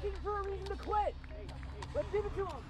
looking for a reason to quit. Let's give it to him.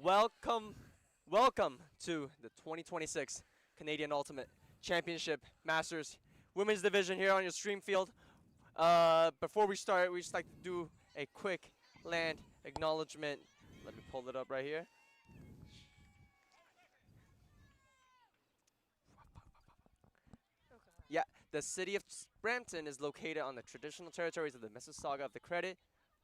Welcome to the 2026 Canadian Ultimate Championship Masters Women's Division here on your stream field. Before we start, we just like to do a quick land acknowledgement. Let me pull it up right here. Yeah, the city of Brampton is located on the traditional territories of the Mississauga of the Credit,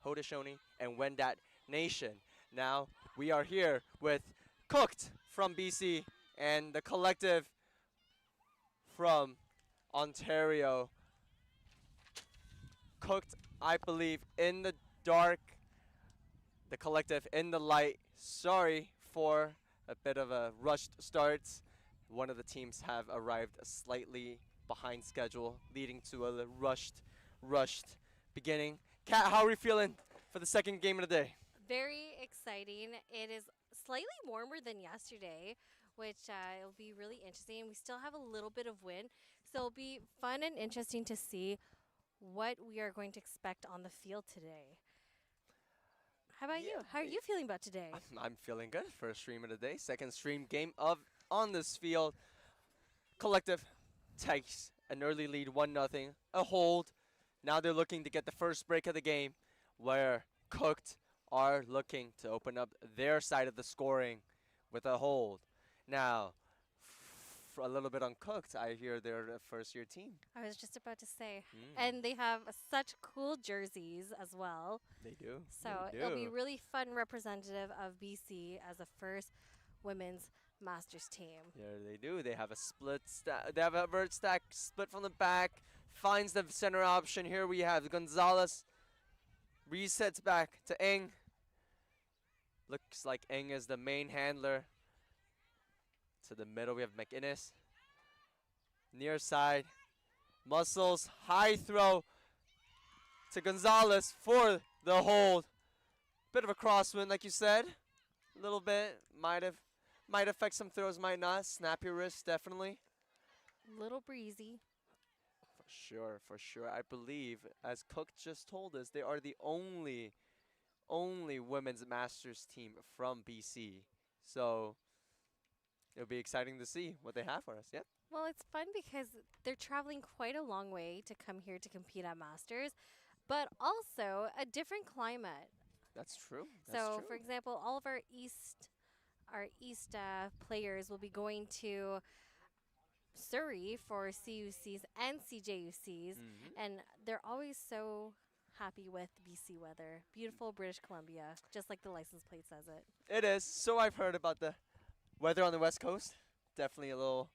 Haudenosaunee, and Wendat Nation. Now, we are here with Cooked from BC and the collective from Ontario. Cooked, I believe, in the dark. The collective in the light. Sorry for a bit of a rushed start. One of the teams have arrived slightly behind schedule, leading to a rushed beginning. Kat, how are we feeling for the second game of the day? Very exciting. It is slightly warmer than yesterday, which will be really interesting. We still have a little bit of wind, so it'll be fun and interesting to see what we are going to expect on the field today. How about you? How are you feeling about today? I'm feeling good. First stream of the day, second stream game of on this field. Collective takes an early lead, 1-0, a hold. Now they're looking to get the first break of the game, where Cooked are looking to open up their side of the scoring with a hold. Now, a little bit uncooked, I hear they're a first-year team. I was just about to say. And they have such cool jerseys as well. They do. So it'll be really fun representative of BC as a first women's Masters team. Yeah, they do. They have a split stack. They have a vert stack split from the back. Finds the center option. Here we have Gonzalez. Resets back to Eng. Looks like Eng is the main handler. To the middle, we have McInnes. Near side. Muscles. High throw to Gonzalez for the hold. Bit of a crosswind, like you said. A little bit. Might affect some throws, might not. Snap your wrist, definitely. Little breezy. For sure. I believe, as Cook just told us, they are the only women's Masters team from BC. So it'll be exciting to see what they have for us. Yep. Well, it's fun because they're traveling quite a long way to come here to compete at Masters, but also a different climate. That's true. So, for example, all of our East players will be going to Surrey for CUCs and CJUCs, and they're always so happy with BC weather. Beautiful British Columbia, just like the license plate says it. It is. So I've heard about the weather on the West Coast. Definitely a little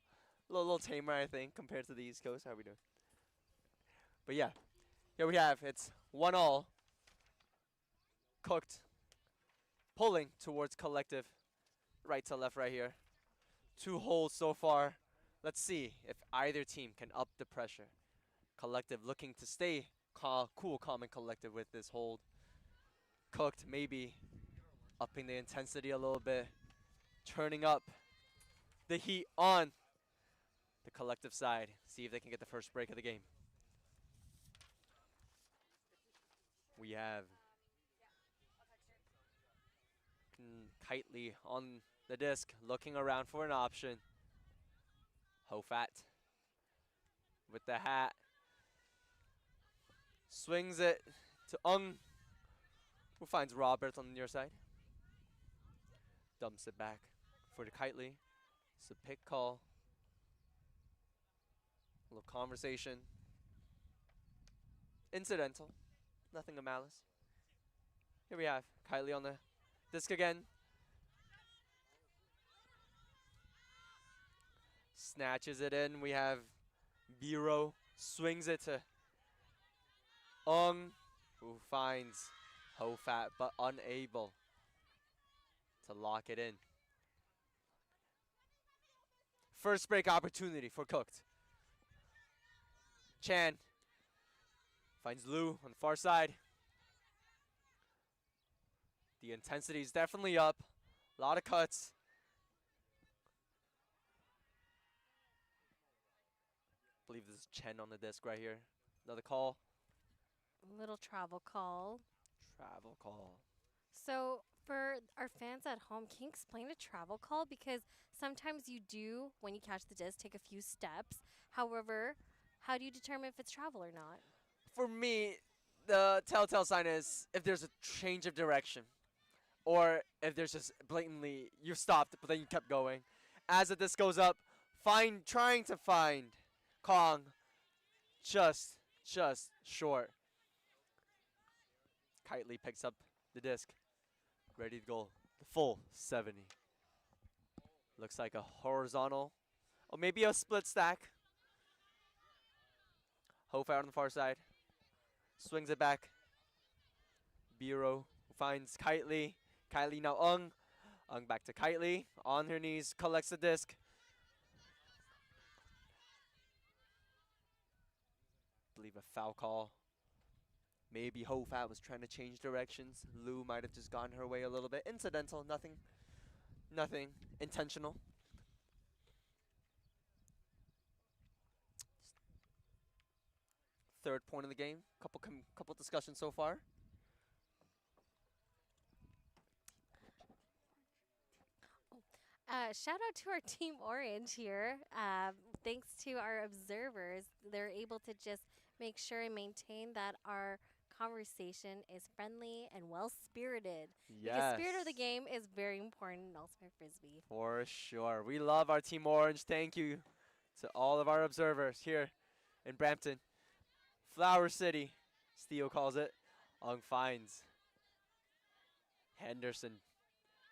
tamer, I think, compared to the East Coast. How are we doing? But yeah, here we have. It's 1-1. Cooked. Pulling towards collective. Right to left right here. 2 holes so far. Let's see if either team can up the pressure. Collective looking to stay cool, calm, and collected with this hold. Cooked maybe upping the intensity a little bit. Turning up the heat on the collective side. See if they can get the first break of the game. We have Kitely on the disc, looking around for an option. Hofat with the hat. Swings it to who finds Robert on the near side. Dumps it back for the Kitely. It's a pick call. A little conversation. Incidental. Nothing of malice. Here we have Kitely on the disc again. Snatches it in. We have Biro. Swings it to who finds Hofat but unable to lock it in. First break opportunity for Cooked. Chan finds Lou on the far side. The intensity is definitely up. A lot of cuts. I believe this is Chen on the disc right here. Another call. Little travel call. Travel call. So for our fans at home, can you explain a travel call? Because sometimes you do, when you catch the disc, take a few steps. However, how do you determine if it's travel or not? For me, the telltale sign is if there's a change of direction, or if there's just blatantly you stopped but then you kept going. As the disc goes up, trying to find Kong, just short. Kitely picks up the disc, ready to go the full 70. Looks like a horizontal. Or maybe a split stack. Hof out on the far side. Swings it back. Biro finds Kitely. Kitely now Ung. Ung back to Kitely. On her knees, collects the disc. Believe a foul call. Maybe Hofat was trying to change directions. Lou might have just gone her way a little bit. Incidental, nothing intentional. Third point of the game. Couple discussions so far. Shout out to our Team Orange here. Thanks to our observers, they're able to just make sure and maintain that our conversation is friendly and well-spirited. Yes. Because spirit of the game is very important in Ultimate Frisbee. For sure. We love our Team Orange. Thank you to all of our observers here in Brampton. Flower City, Steele calls it. Ung finds Henderson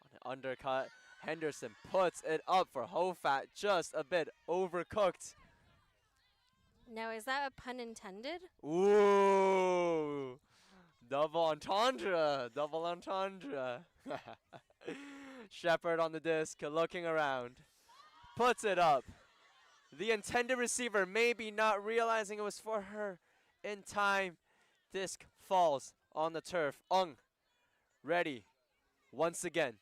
on an undercut. Henderson puts it up for Hofat, just a bit overcooked. Now, is that a pun intended? Ooh, double entendre, double entendre. Shepard on the disc, looking around, puts it up. The intended receiver maybe not realizing it was for her in time. Disc falls on the turf. Ung, ready, once again.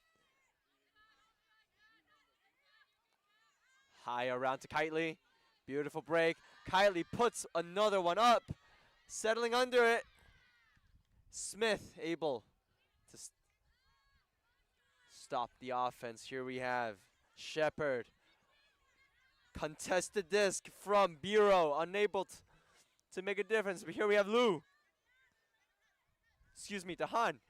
High around to Kitely. Beautiful break. Kitely puts another one up. Settling under it. Smith able to stop the offense. Here we have Shepard. Contested disc from Biro. Unable to make a difference. But here we have Lou. Excuse me, Dahan.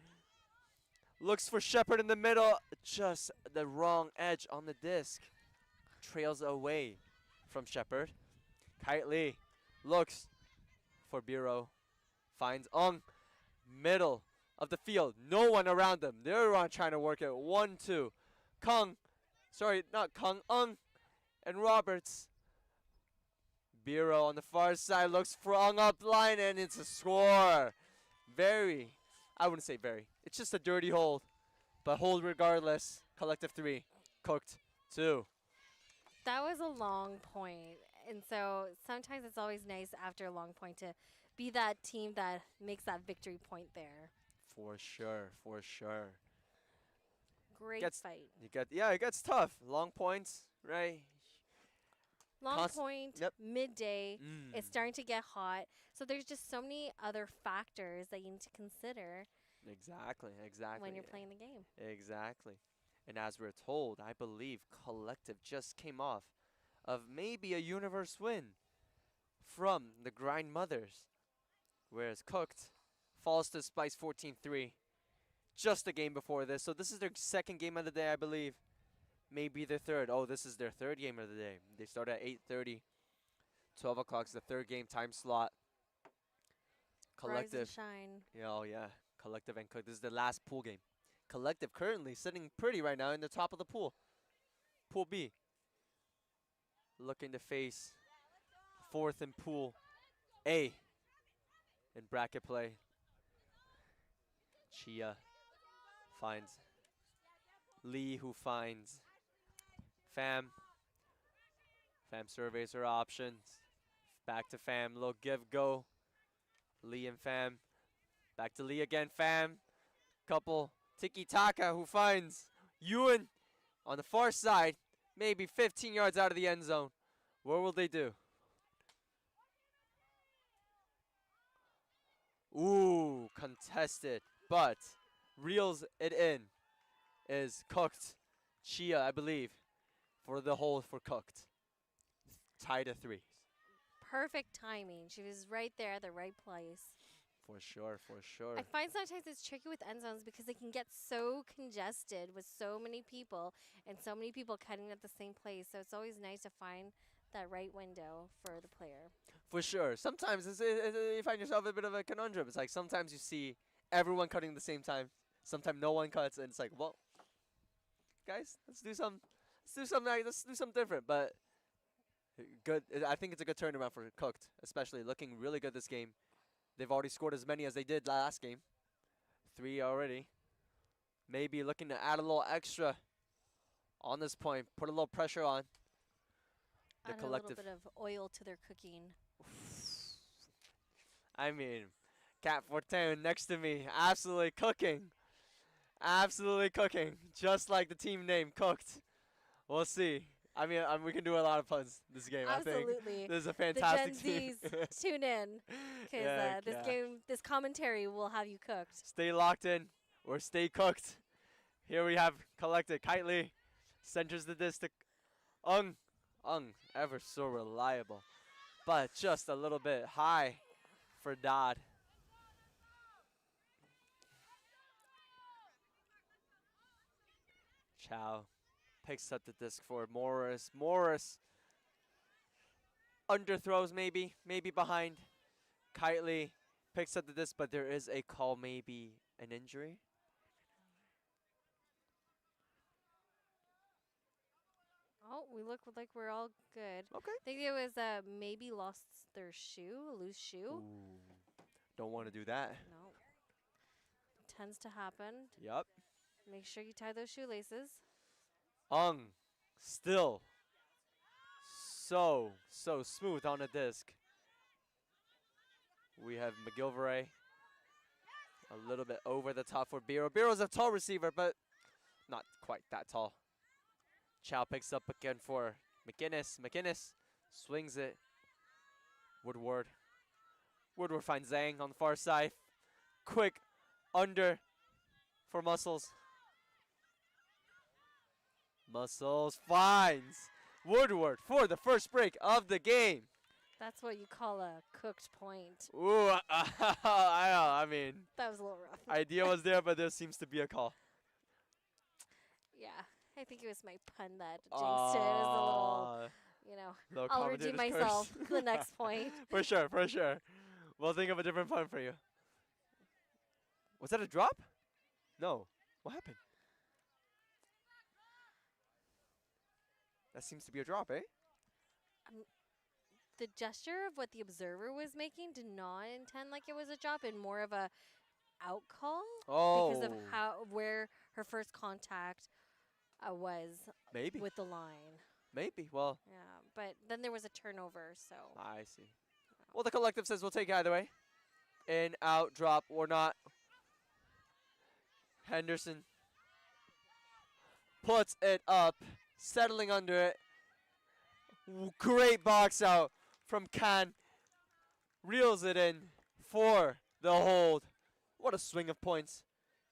Looks for Shepard in the middle. Just the wrong edge on the disc. Trails away from Shepard. Kitely looks for Biro. Finds Ung. Middle of the field. No one around them. They're trying to work it. 1-2. Ung and Roberts. Biro on the far side looks for Ung up line, and it's a score. I wouldn't say very. It's just a dirty hold. But hold regardless. Collective 3. Cooked 2. That was a long point. And so sometimes it's always nice after a long point to be that team that makes that victory point there. For sure, for sure. Great fight. It gets tough. Long points, right? Long point, Yep. midday, it's starting to get hot. So there's just so many other factors that you need to consider Exactly. when you're playing the game. Exactly. And as we're told, I believe Collective just came off of maybe a universe win from the Grind Mothers. Whereas Cooked falls to Spice 14-3 just a game before this. So this is their second game of the day, I believe. Maybe their third. Oh, this is their third game of the day. They start at 8:30. 12 o'clock is the third game time slot. Collective. Rise and shine. Yeah, oh yeah. Collective and Cooked. This is the last pool game. Collective currently sitting pretty right now in the top of the pool. Pool B. Looking to face fourth in Pool A in bracket play. Chia finds Lee, who finds Fam. Fam surveys her options. Back to Fam. Little give go. Lee and Fam. Back to Lee again. Fam. Couple Tiki Taka, who finds Ewan on the far side, maybe 15 yards out of the end zone. What will they do? Ooh, contested, but reels it in is Cooked. Chia, I believe, for the hole for Cooked. Tied at 3. Perfect timing. She was right there at the right place. For sure, for sure. I find sometimes it's tricky with end zones because they can get so congested with so many people and so many people cutting at the same place. So it's always nice to find that right window for the player. For sure. Sometimes you find yourself a bit of a conundrum. It's like sometimes you see everyone cutting at the same time. Sometimes no one cuts, and it's like, well, guys, let's let's do something. Let's do something different. But good. I think it's a good turnaround for Cooked, especially looking really good this game. They've already scored as many as they did last game. 3 already. Maybe looking to add a little extra on this point. Put a little pressure on the Add collective. a little bit of oil to their cooking. I mean, Cat Fortune next to me, absolutely cooking. Absolutely cooking. Just like the team name, Cooked. We'll see. I mean, we can do a lot of puns this game, I think. Absolutely. This is a The fantastic Gen team. Zs tune in because Yeah, this yeah. game, this commentary will have you cooked. Stay locked in or stay cooked. Here we have collected. Kitely centers the disc to Ung, ever so reliable. But just a little bit high for Dodd. Chow picks up the disc for Morris. Morris underthrows maybe behind. Kitely picks up the disc, but there is a call, maybe an injury. Oh, we look like we're all good. Okay. I think it was maybe lost their shoe, a loose shoe. Ooh, don't want to do that. No. Tends to happen. Yup. Make sure you tie those shoelaces. Still so smooth on the disc. We have McGilvray a little bit over the top for Biro. Biro's a tall receiver, but not quite that tall. Chow picks up again for McInnes. McInnes swings it. Woodward finds Zhang on the far side. Quick under for Muscles. Muscles finds Woodward for the first break of the game. That's what you call a cooked point. Ooh, I mean, That was a little rough. idea was there, but there seems to be a call. Yeah, I think it was my pun that jinxed it. It was a little, you know. Little I'll redeem commentator's myself curse. to the next point. For sure, for sure. We'll think of a different pun for you. Was that a drop? No. What happened? That seems to be a drop, eh? The gesture of what the observer was making did not intend like it was a drop and more of a out call Oh. because of where her first contact was Maybe. with the line. Maybe. Well, Yeah, but then there was a turnover, so I see. Well, the collective says we'll take it either way. In, out, drop, or not. Henderson puts it up, settling under it. Great box out from Khan. Reels it in for the hold. What a swing of points.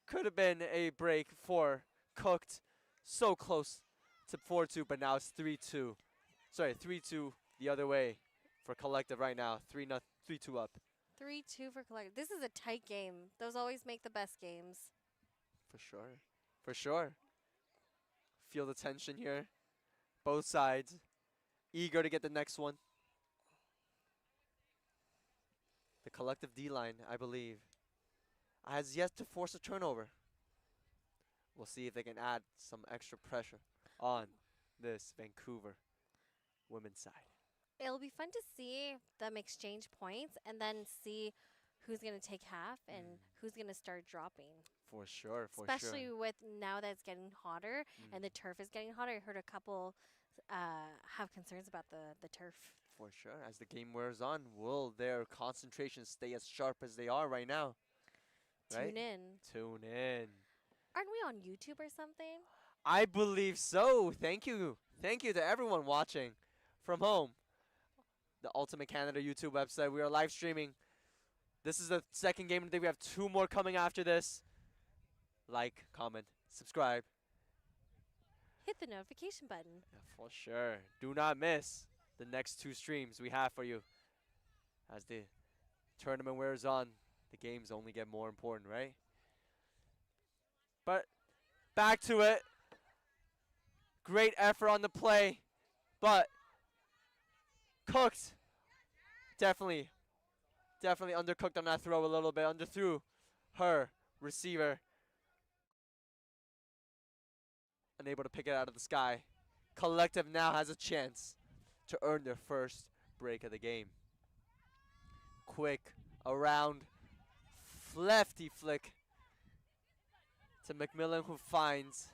Could have been a break for Cooked. So close to 4-2, but now it's 3-2. Sorry, 3-2 the other way for collective right now. 3-2 up. 3-2 for collective. This is a tight game. Those always make the best games. For sure. For sure. Feel the tension here. Both sides eager to get the next one. The collective D-line, I believe, has yet to force a turnover. We'll see if they can add some extra pressure on this Vancouver women's side. It'll be fun to see them exchange points and then see who's going to take half and who's going to start dropping. For sure, for Especially sure. with now that it's getting hotter and the turf is getting hotter. I heard a couple have concerns about the turf. For sure. As the game wears on, will their concentration stay as sharp as they are right now? Right? Tune in. Tune in. Aren't we on YouTube or something? I believe so. Thank you. Thank you to everyone watching from home. The Ultimate Canada YouTube website. We are live streaming. This is the second game of the day. We have 2 more coming after this. Like, comment, subscribe. Hit the notification button. Yeah, for sure. Do not miss the next 2 streams we have for you. As the tournament wears on, the games only get more important, right? But back to it. Great effort on the play, but Cooked definitely undercooked on that throw a little bit. Underthrew her receiver. Unable to pick it out of the sky. Collective now has a chance to earn their first break of the game. Quick around lefty flick to McMillan, who finds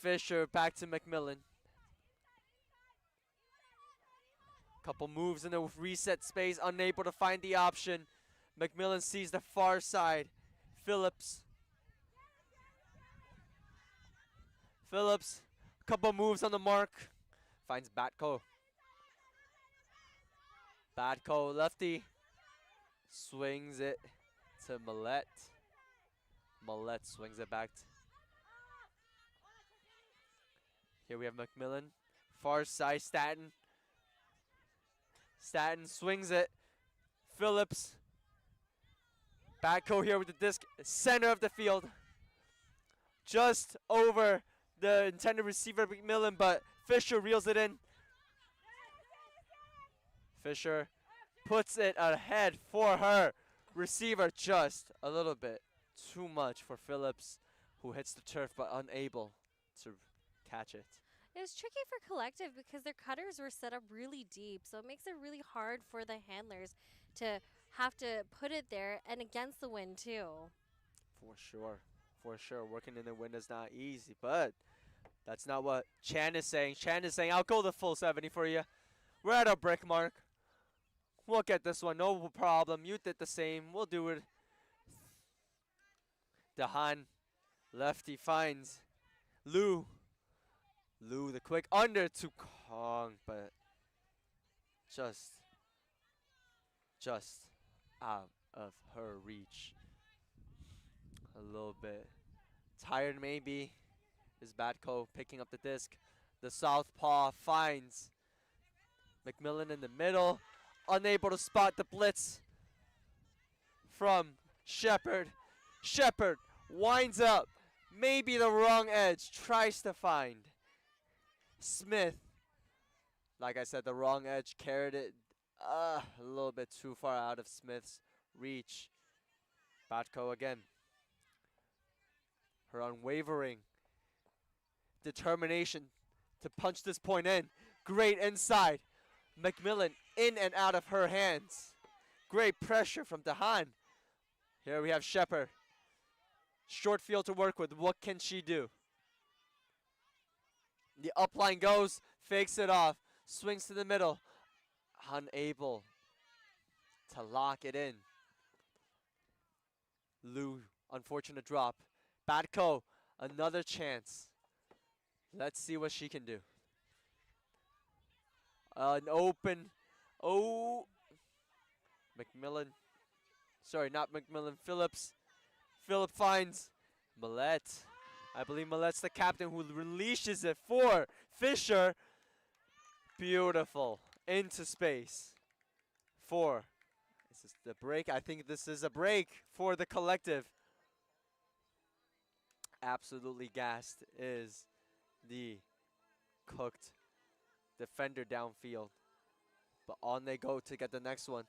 Fisher. Back to McMillan. Couple moves in the reset space, unable to find the option. McMillan sees the far side. Phillips, couple moves on the mark, finds Batko. Batko, lefty, swings it to Millette. Millette swings it back. Here we have McMillan, far side, Staten. Staten swings it. Phillips. Batko here with the disc, center of the field. Just over the intended receiver, McMillan, but Fisher reels it in. Fisher puts it ahead for her receiver, just a little bit too much for Phillips, who hits the turf but unable to catch it. It was tricky for Collective because their cutters were set up really deep, so it makes it really hard for the handlers to have to put it there and against the wind too. For sure. Working in the wind is not easy, but that's not what Chan is saying. Chan is saying, I'll go the full 70 for you. We're at our break mark. We'll get this one, no problem. You did the same. We'll do it. Dahan, lefty, finds Lou. Lou, the quick under to Kong, but just out of her reach. A little bit tired maybe. Is Batko picking up the disc. The southpaw finds McMillan in the middle. Unable to spot the blitz from Shepard. Shepard winds up. Maybe the wrong edge. Tries to find Smith. Like I said, the wrong edge carried it a little bit too far out of Smith's reach. Batko again. Her unwavering determination to punch this point in. Great inside. McMillan in and out of her hands. Great pressure from Dahan. Here we have Shepard. Short field to work with. What can she do? The upline goes, fakes it off, swings to the middle. Unable to lock it in. Lou, unfortunate drop. Batko, another chance. Let's see what she can do. An open, McMillan. Sorry, not McMillan, Phillips. Phillip finds Millette. I believe Millette's the captain who releases it for Fisher. Beautiful. Into space. Is this the break? I think this is a break for the Collective. Absolutely gassed is the cooked defender downfield. But on they go to get the next one.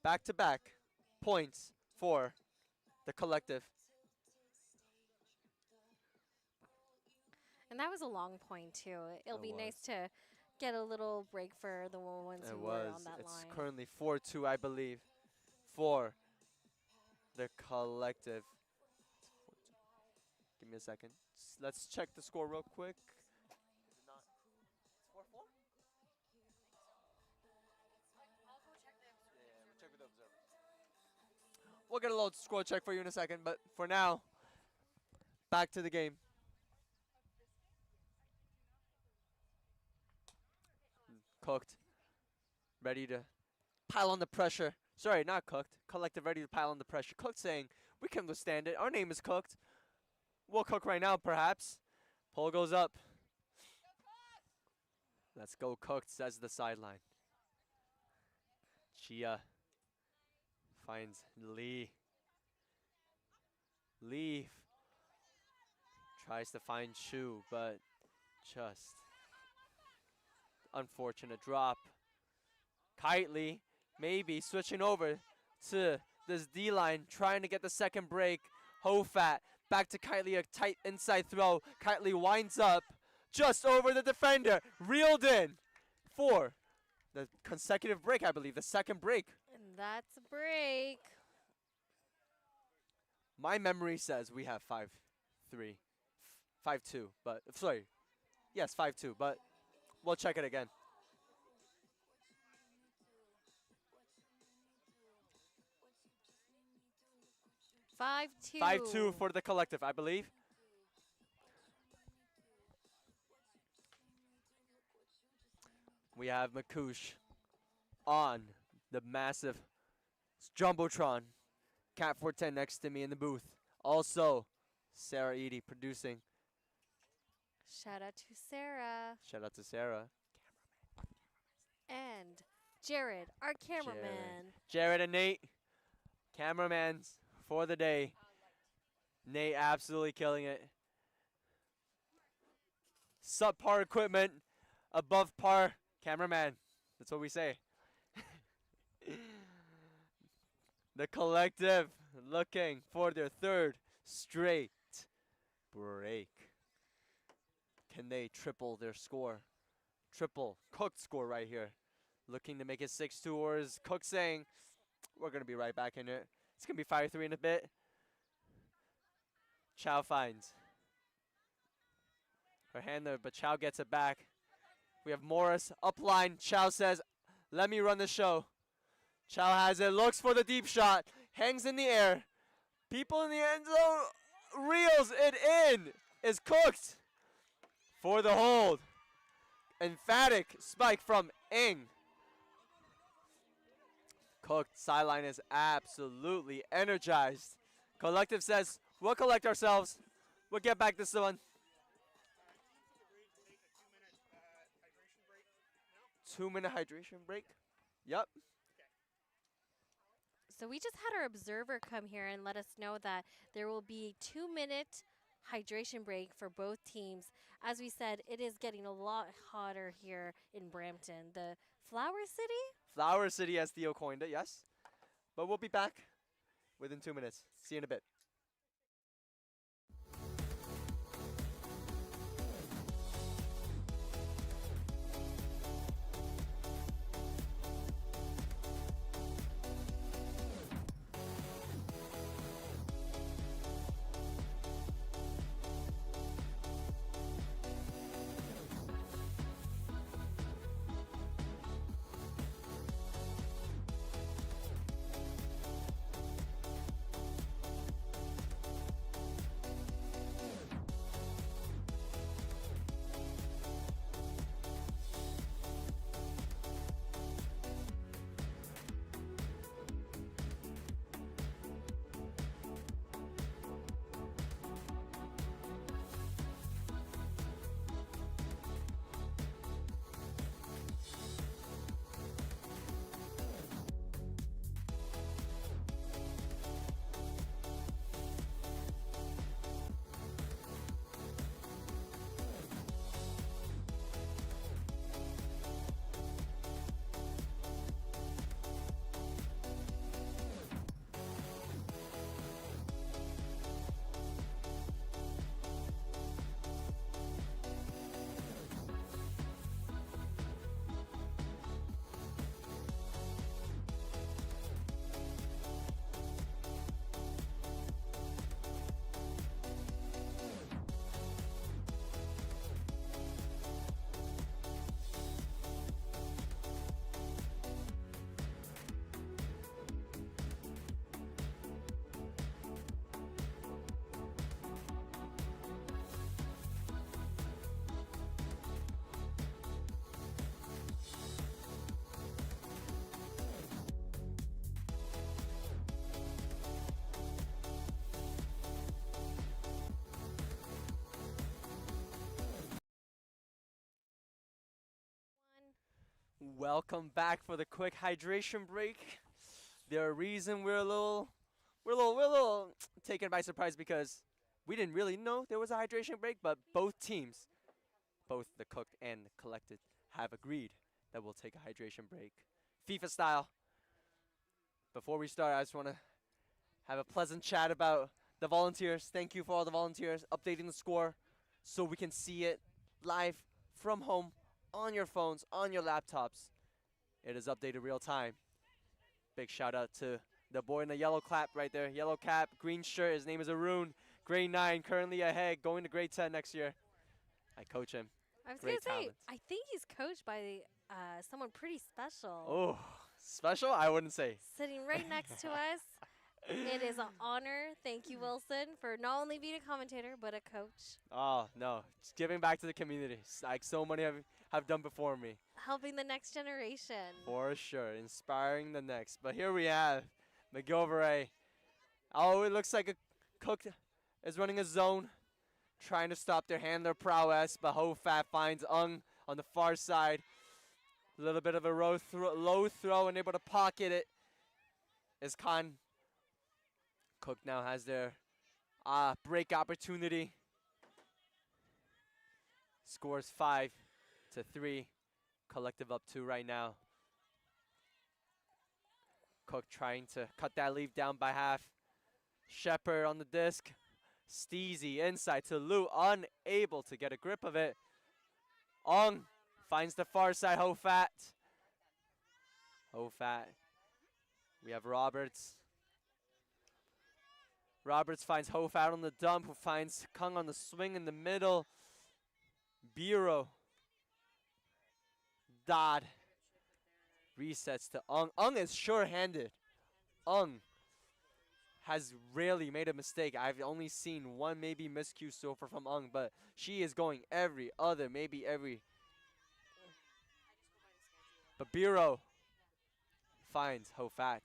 Back-to-back points for the Collective. And that was a long point too. It'll be nice to get a little break for the ones who were on that line. It's currently 4-2, I believe, for the Collective. Give me a second. Let's check the score real quick. Is it not? It's 4-4? I'll go check the observer. Yeah, we'll check with the observers. We'll get a little score check for you in a second, but for now, back to the game. Cooked. Ready to pile on the pressure. Sorry, not Cooked. Collective ready to pile on the pressure. Cooked saying, we can withstand it. Our name is Cooked. We'll cook right now, perhaps. Pole goes up. Let's go Cooked, says the sideline. Chia finds Lee. Lee tries to find Chu, but just unfortunate drop. Kitely maybe switching over to this D-line, trying to get the second break. Hofat Back to Kylie, a tight inside throw. Kylie winds up just over the defender. Reeled in for the consecutive break, I believe, the second break. And that's a break. My memory says we have 5-3, 5-2, but sorry, yes, 5-2, but we'll check it again. Five two. 5-2 for the collective, I believe. We have Makush on the massive Jumbotron. Cat 410 next to me in the booth. Also, Sarah Edie producing. Shout out to Sarah. Shout out to Sarah. And Jared, our cameraman. Jared and Nate, cameramans for the day. Nate absolutely killing it. Subpar equipment, above par cameraman. That's what we say. The collective looking for their third straight break. Can they triple their score? Triple Cooked score right here. Looking to make it 6-2, or is Cook saying, we're going to be right back in it. It's going to be 5-3 in a bit. Chow finds her handler, but Chow gets it back. We have Morris upline. Chow says, let me run the show. Chow has it, looks for the deep shot, hangs in the air. People in the end zone, reels it in. Is Cooked for the hold. Emphatic spike from Ing. Cooked sideline is absolutely energized. Collective says, we'll collect ourselves. We'll get back this one. 2-minute hydration break? Yep. So we just had our observer come here and let us know that there will be a 2-minute hydration break for both teams. As we said, it is getting a lot hotter here in Brampton. The Flower City? Flower City, as Theo coined it, yes. But we'll be back within 2 minutes. See you in a bit. Welcome back for the quick hydration break. The reason we're a little taken by surprise because we didn't really know there was a hydration break, but both teams, both the cooked and the collected, have agreed that we'll take a hydration break, FIFA style. Before we start, I just want to have a pleasant chat about the volunteers. Thank you for all the volunteers updating the score so we can see it live from home on your phones, on your laptops. It is updated real time. Big shout out to the boy in the yellow cap right there. Yellow cap, green shirt. His name is Arun. Grade 9, currently ahead, going to grade 10 next year. I coach him. I was Great gonna say, talent. I think he's coached by someone pretty special. Oh, special? I wouldn't say. Sitting right next to us. It is an honor. Thank you, Wilson, for not only being a commentator, but a coach. Oh, no. Just giving back to the community, like so many have done before me. Helping the next generation. For sure. Inspiring the next. But here we have McGilvray. Oh, it looks like a Cook is running a zone, trying to stop their handler prowess, but Hofat finds Ung on the far side. A little bit of a low throw and able to pocket it. Is Khan. Cook now has their break opportunity. Scores 5-3. Collective up 2 right now. Cook trying to cut that lead down by half. Shepard on the disc. Steezy inside to Lou, unable to get a grip of it. Ong finds the far side, Hofat. Hofat. We have Roberts. Roberts finds Hofat on the dump, who finds Kung on the swing in the middle. Bureau. Dodd. Resets to Ung. Ung is sure-handed. Ung has rarely made a mistake. I've only seen one maybe miscue so far from Ung, but she is going every other, maybe every. But Bureau finds Hofat.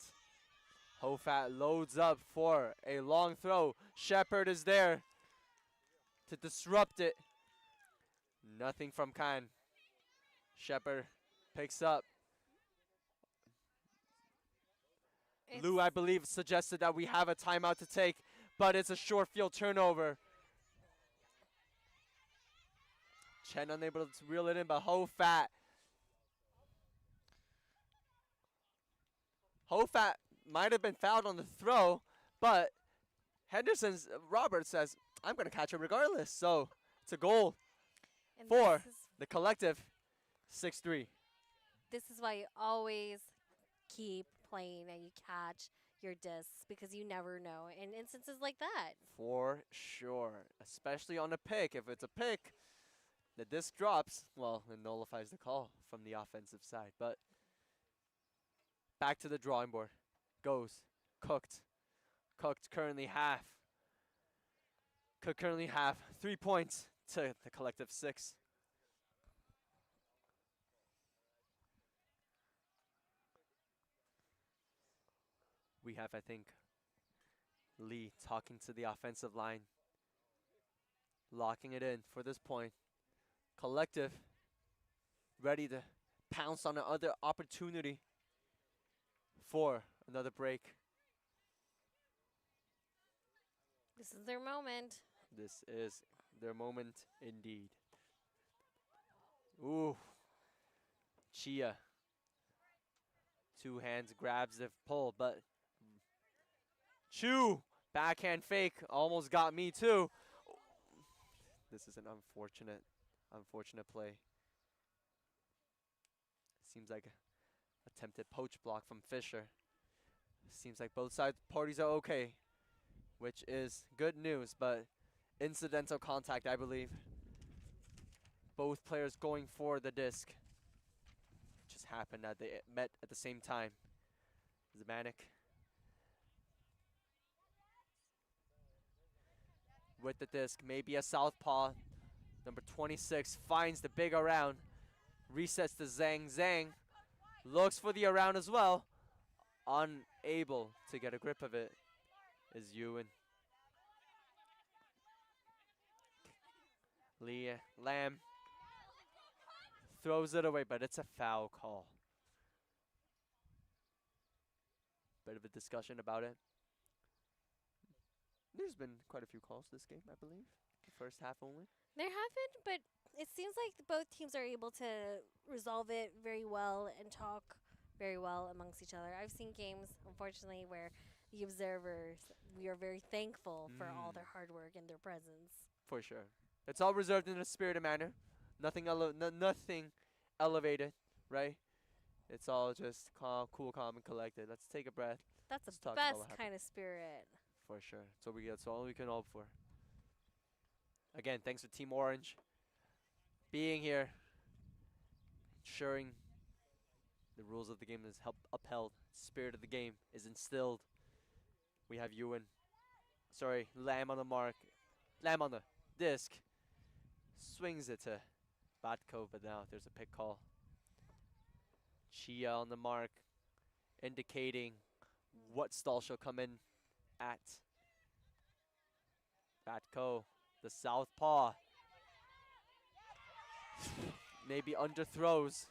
Hofat loads up for a long throw. Shepard is there to disrupt it. Nothing from Khan. Shepard picks up. Lou, I believe, suggested that we have a timeout to take, but it's a short field turnover. Chen unable to reel it in, but Hofat. Hofat might have been fouled on the throw, but Roberts says, I'm going to catch it regardless. So it's a goal And for this is, the collective, 6-3. this is why you always keep playing and you catch your discs, because you never know in instances like that. For sure, especially on a pick. If it's a pick, the disc drops, well, it nullifies the call from the offensive side. But back to the drawing board. Goes. Cooked. Cooked currently half. Cook currently half. 3 points to the collective 6. We have, I think, Lee talking to the offensive line. Locking it in for this point. Collective ready to pounce on another opportunity for another break. This is their moment. This is their moment indeed. Ooh. Chia. 2 hands grabs the pull, but Chu. Backhand fake. Almost got me too. This is an unfortunate play. Seems like attempted poach block from Fisher. Seems like both parties are okay, which is good news, but incidental contact, I believe. Both players going for the disc. Just happened that they met at the same time. Zemanek with the disc, maybe a southpaw. Number 26 finds the big around. Resets to Zhang. Zhang looks for the around as well. Unable to get a grip of it is Ewan. Lamb throws it away, but it's a foul call. Bit of a discussion about it. There's been quite a few calls this game, I believe. The first half only. There have been, but it seems like both teams are able to resolve it very well and talk very well amongst each other. I've seen games, unfortunately, where the observers. We are very thankful for all Mm. their hard work and their presence. For sure. It's all reserved in a spirited manner. Nothing elevated, right? It's all just calm, cool, calm, and collected. Let's take a breath. That's the Let's talk about best what happened. kind of spirit. For sure. That's all we can hope for. Again, thanks to Team Orange being here, ensuring the rules of the game is upheld, spirit of the game is instilled. We have Ewan. Sorry, Lamb on the mark. Lamb on the disc. Swings it to Batko, but now there's a pick call. Chia on the mark, indicating what stall she'll come in at. Batko, the southpaw. Maybe underthrows.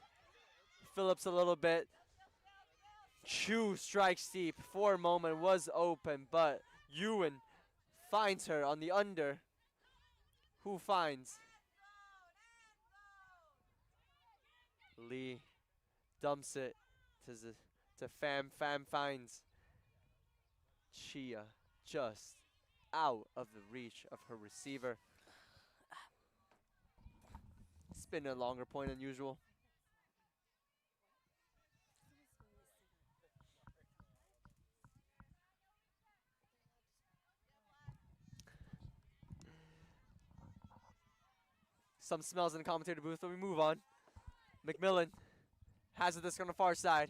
Phillips a little bit. Chu strikes deep. For a moment was open, but Ewan finds her on the under. Who finds? Lee dumps it to Fam. Fam finds Chia just out of the reach of her receiver. It's been a longer point than usual. Some smells in the commentator booth, but we move on. McMillan has it this on the far side.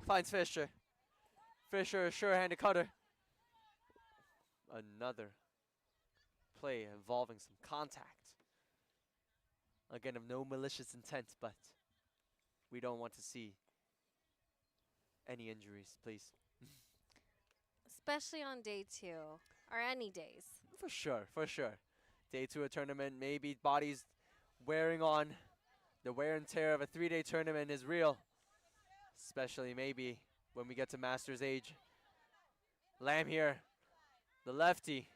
Finds Fisher. Fisher, a sure-handed cutter. Another play involving some contact. Again, of no malicious intent, but we don't want to see any injuries, please. Especially on day 2, or any days. For sure, for sure. Day 2 of tournament, maybe bodies wearing on. The wear and tear of a 3-day tournament is real. Especially maybe when we get to Masters age. Lamb here, the lefty.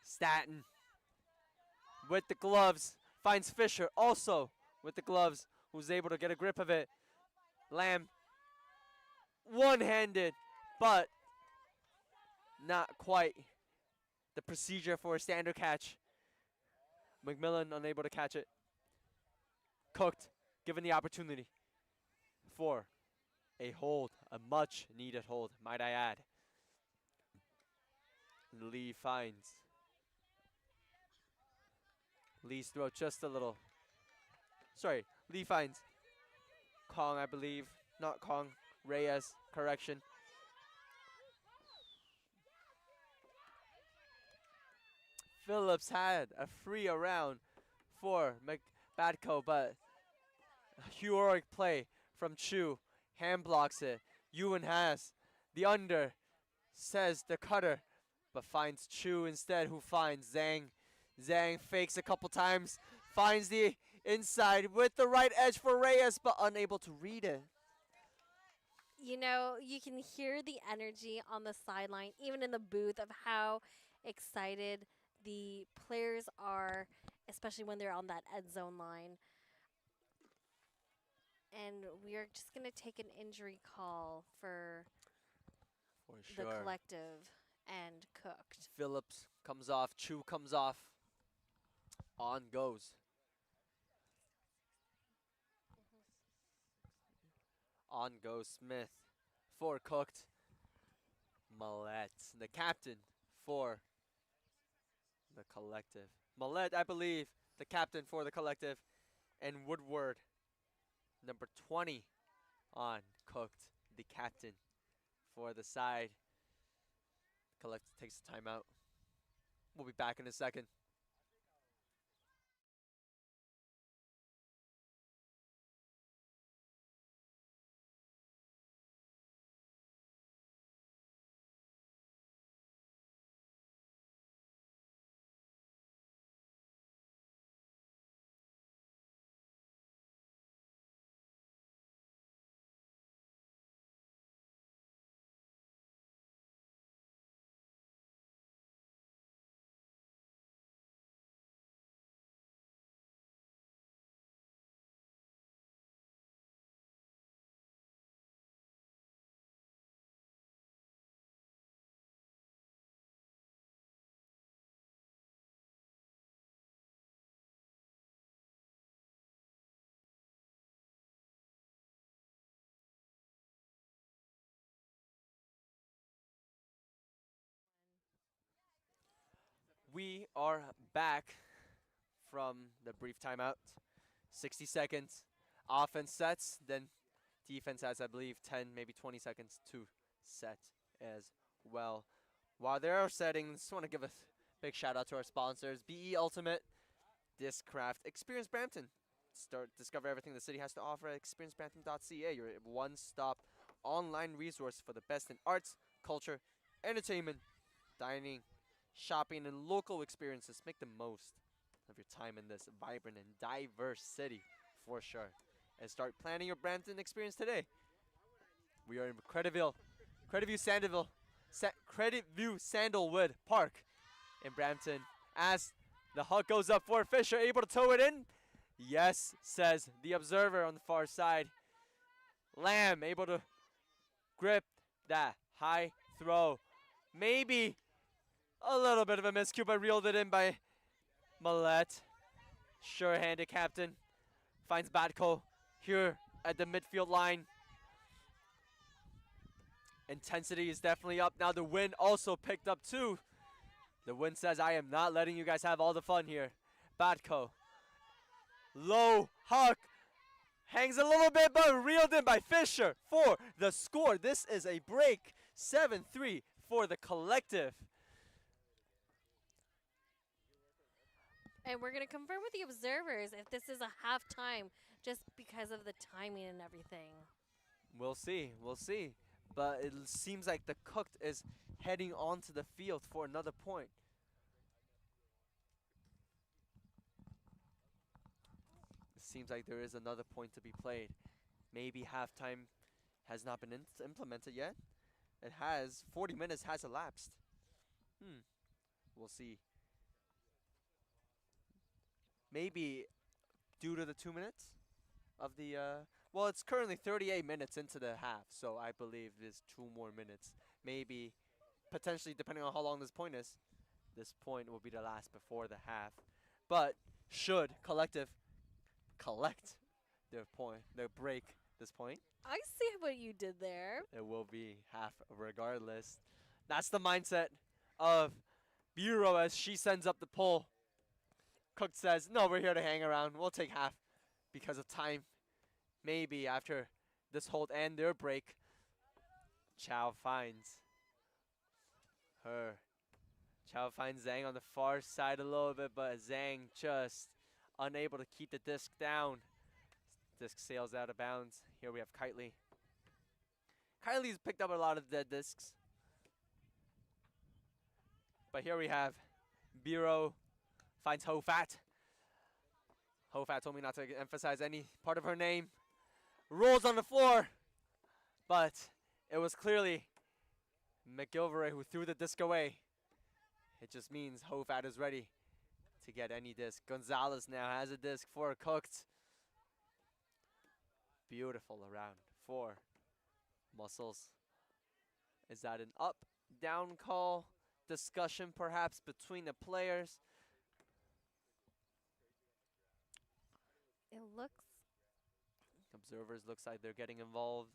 Staten with the gloves finds Fisher also with the gloves, who's able to get a grip of it. Lamb one-handed, but not quite the procedure for a standard catch. McMillan unable to catch it. Cooked, given the opportunity for a hold, a much needed hold, might I add. Lee finds. Lee's throw just a little. Sorry, Lee finds Kong, I believe. Not Kong, Reyes, correction. Phillips had a free around for Batko, but a heroic play from Chu. Hand blocks it. Ewan has the under, says the cutter, but finds Chu instead, who finds Zhang. Zhang fakes a couple times, finds the inside with the right edge for Reyes, but unable to read it. You know, you can hear the energy on the sideline, even in the booth, of how excited the players are, especially when they're on that end zone line. And we are just going to take an injury call for the collective and Cooked. Phillips comes off, Chu comes off. On goes. On goes Smith for Cooked. Millette, the captain for the collective. Millette, I believe, the captain for the collective. And Woodward, number 20 on Cooked, the captain for the side. Collective takes a timeout. We'll be back in a second. We are back from the brief timeout. 60 seconds. Offense sets, then defense has, I believe, 10, maybe 20 seconds to set as well. While they're setting, just want to give a big shout out to our sponsors, BE Ultimate, Discraft, Experience Brampton. Discover everything the city has to offer at experiencebrampton.ca, your one-stop online resource for the best in arts, culture, entertainment, dining, shopping, and local experiences. Make the most of your time in this vibrant and diverse city, for sure. And start planning your Brampton experience today. We are in Creditview Sandalwood Park in Brampton. As the hug goes up for Fisher, able to tow it in. Yes, says the observer on the far side. Lamb able to grip that high throw. Maybe a little bit of a miscue, but reeled it in by Millette. Sure-handed captain finds Batko here at the midfield line. Intensity is definitely up. Now the wind also picked up too. The wind says, I am not letting you guys have all the fun here. Batko. Low huck. Hangs a little bit, but reeled in by Fisher for the score. This is a break. 7-3 for the collective. And we're going to confirm with the observers if this is a halftime just because of the timing and everything. We'll see. We'll see. But it seems like the Cooked is heading onto the field for another point. It seems like there is another point to be played. Maybe halftime has not been implemented yet. It has. 40 minutes has elapsed. We'll see. Maybe due to the 2 minutes of the well, it's currently 38 minutes into the half, so I believe there's 2 more minutes. Maybe, potentially, depending on how long this point is, this point will be the last before the half. But should Collective collect their break this point, I see what you did there. it will be half regardless. That's the mindset of Bureau as she sends up the pull. Cook says, no, we're here to hang around. We'll take half because of time. Maybe after this hold and their break, Chow finds her. Chow finds Zhang on the far side a little bit, but Zhang just unable to keep the disc down. Disc sails out of bounds. Here we have Kitely. Kitely's picked up a lot of dead discs. But here we have Biro finds Hofat. Hofat told me not to emphasize any part of her name. Rolls on the floor. But it was clearly McGilvray who threw the disc away. It just means Hofat is ready to get any disc. Gonzalez now has a disc for Cooked. Beautiful around 4. Muscles. Is that an up, down call? Discussion perhaps between the players. It looks... Observers looks like they're getting involved.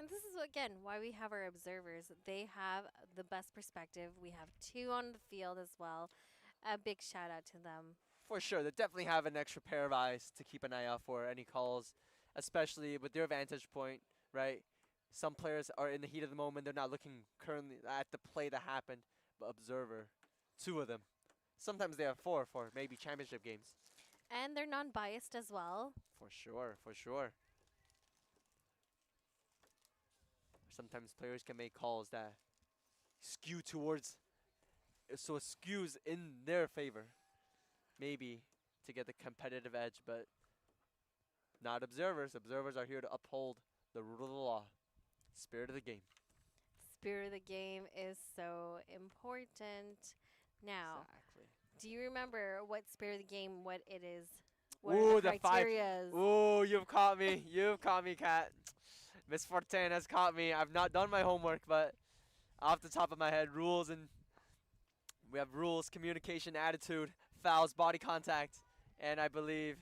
And this is, again, why we have our observers. They have the best perspective. We have 2 on the field as well. A big shout out to them. For sure, they definitely have an extra pair of eyes to keep an eye out for any calls, especially with their vantage point, right? Some players are in the heat of the moment. They're not looking currently at the play that happened, but observer, 2 of them. Sometimes they have 4 for maybe championship games. And they're non-biased as well. For sure, for sure. Sometimes players can make calls that skew towards, so it skews in their favor. Maybe to get the competitive edge, but not observers. Observers are here to uphold the rule of the law. Spirit of the game. Spirit of the game is so important. Now, Exactly. do you remember what spirit of the game, what it is? What Ooh, are the the 5. criterias? Ooh, you've caught me. You've caught me, Kat. Miss Fortin has caught me. I've not done my homework, but off the top of my head, rules, and we have rules, communication, attitude, fouls, body contact, and I believe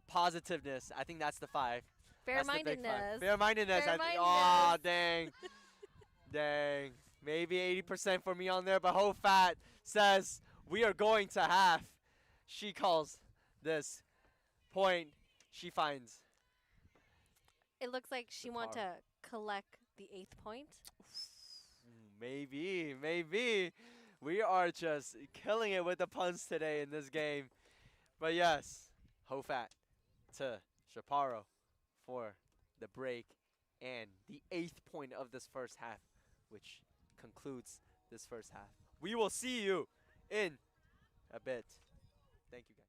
positiveness. I think that's the 5. That's the big 5. Fair-mindedness. Fair-mindedness. Fair-mindedness. Aw, dang. Dang. Maybe 80% for me on there, but Ho Fat says we are going to half. She calls this point. She finds. It looks like she The want power. to collect the 8th point. Maybe. We are just killing it with the puns today in this game. But yes, Ho Fat to Chaparro for the break and the 8th point of this first half, which concludes this first half. We will see you in a bit. Thank you, guys.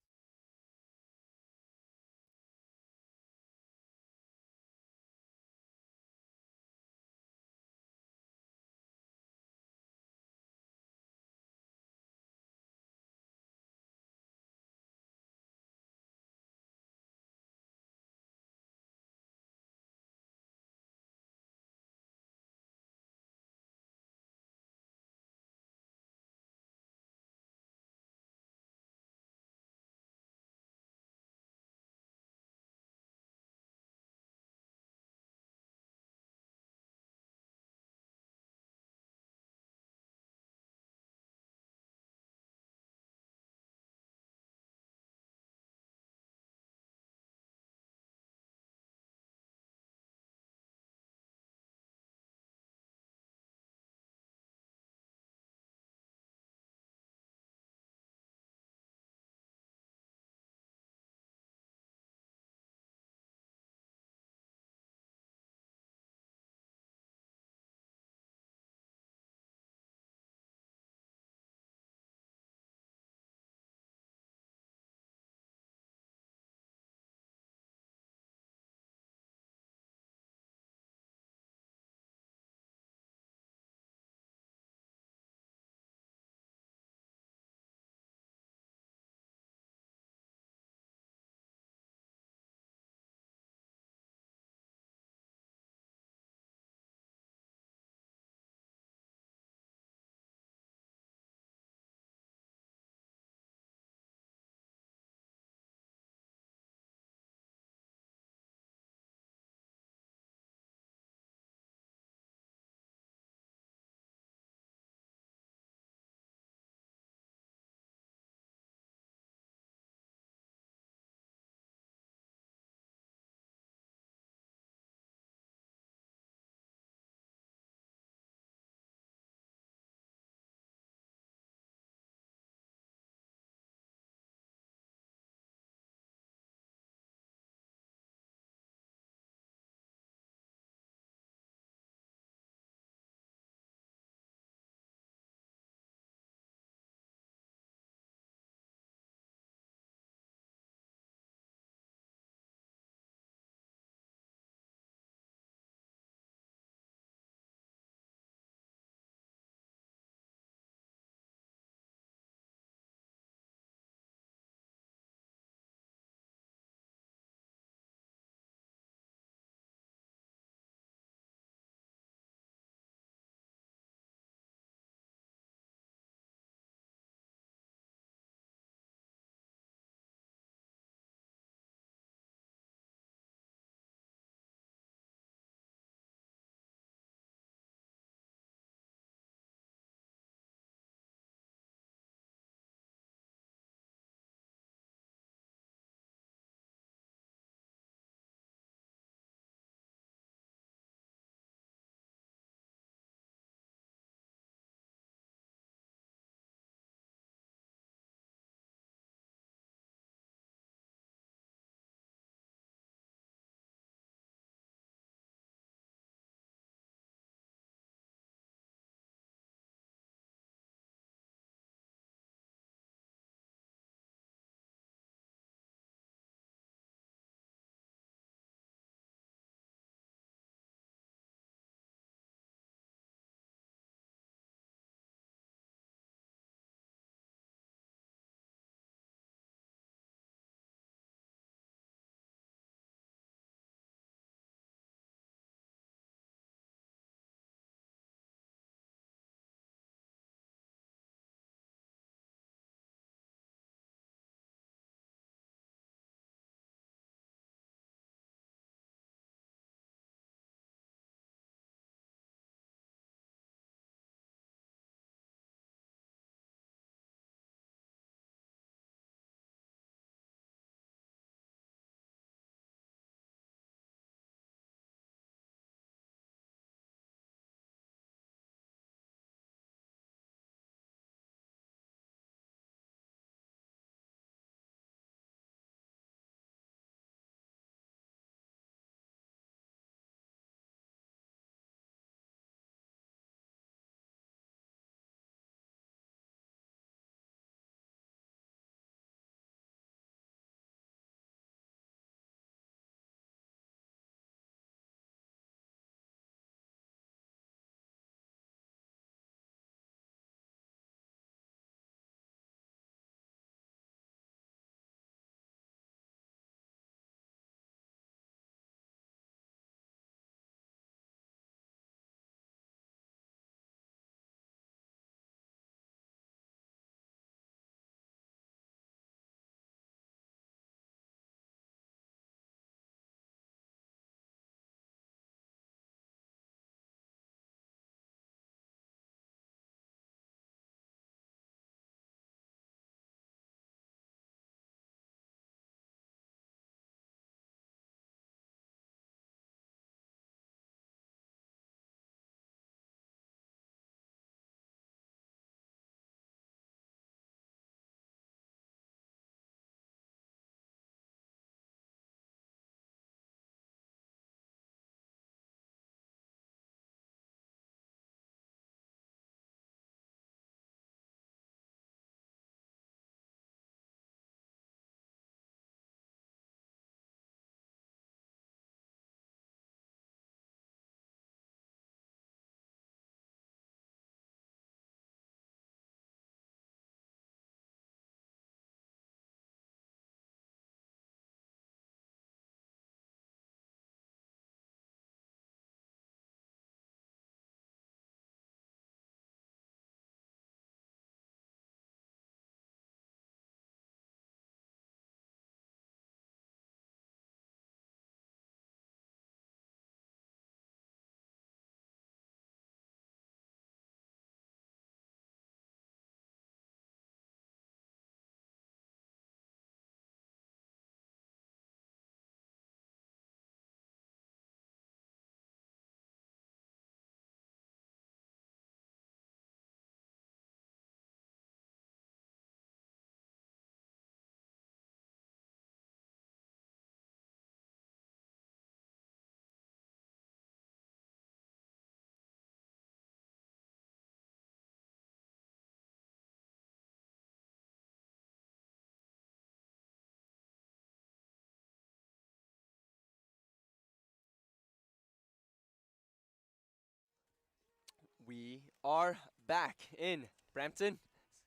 We are back in Brampton,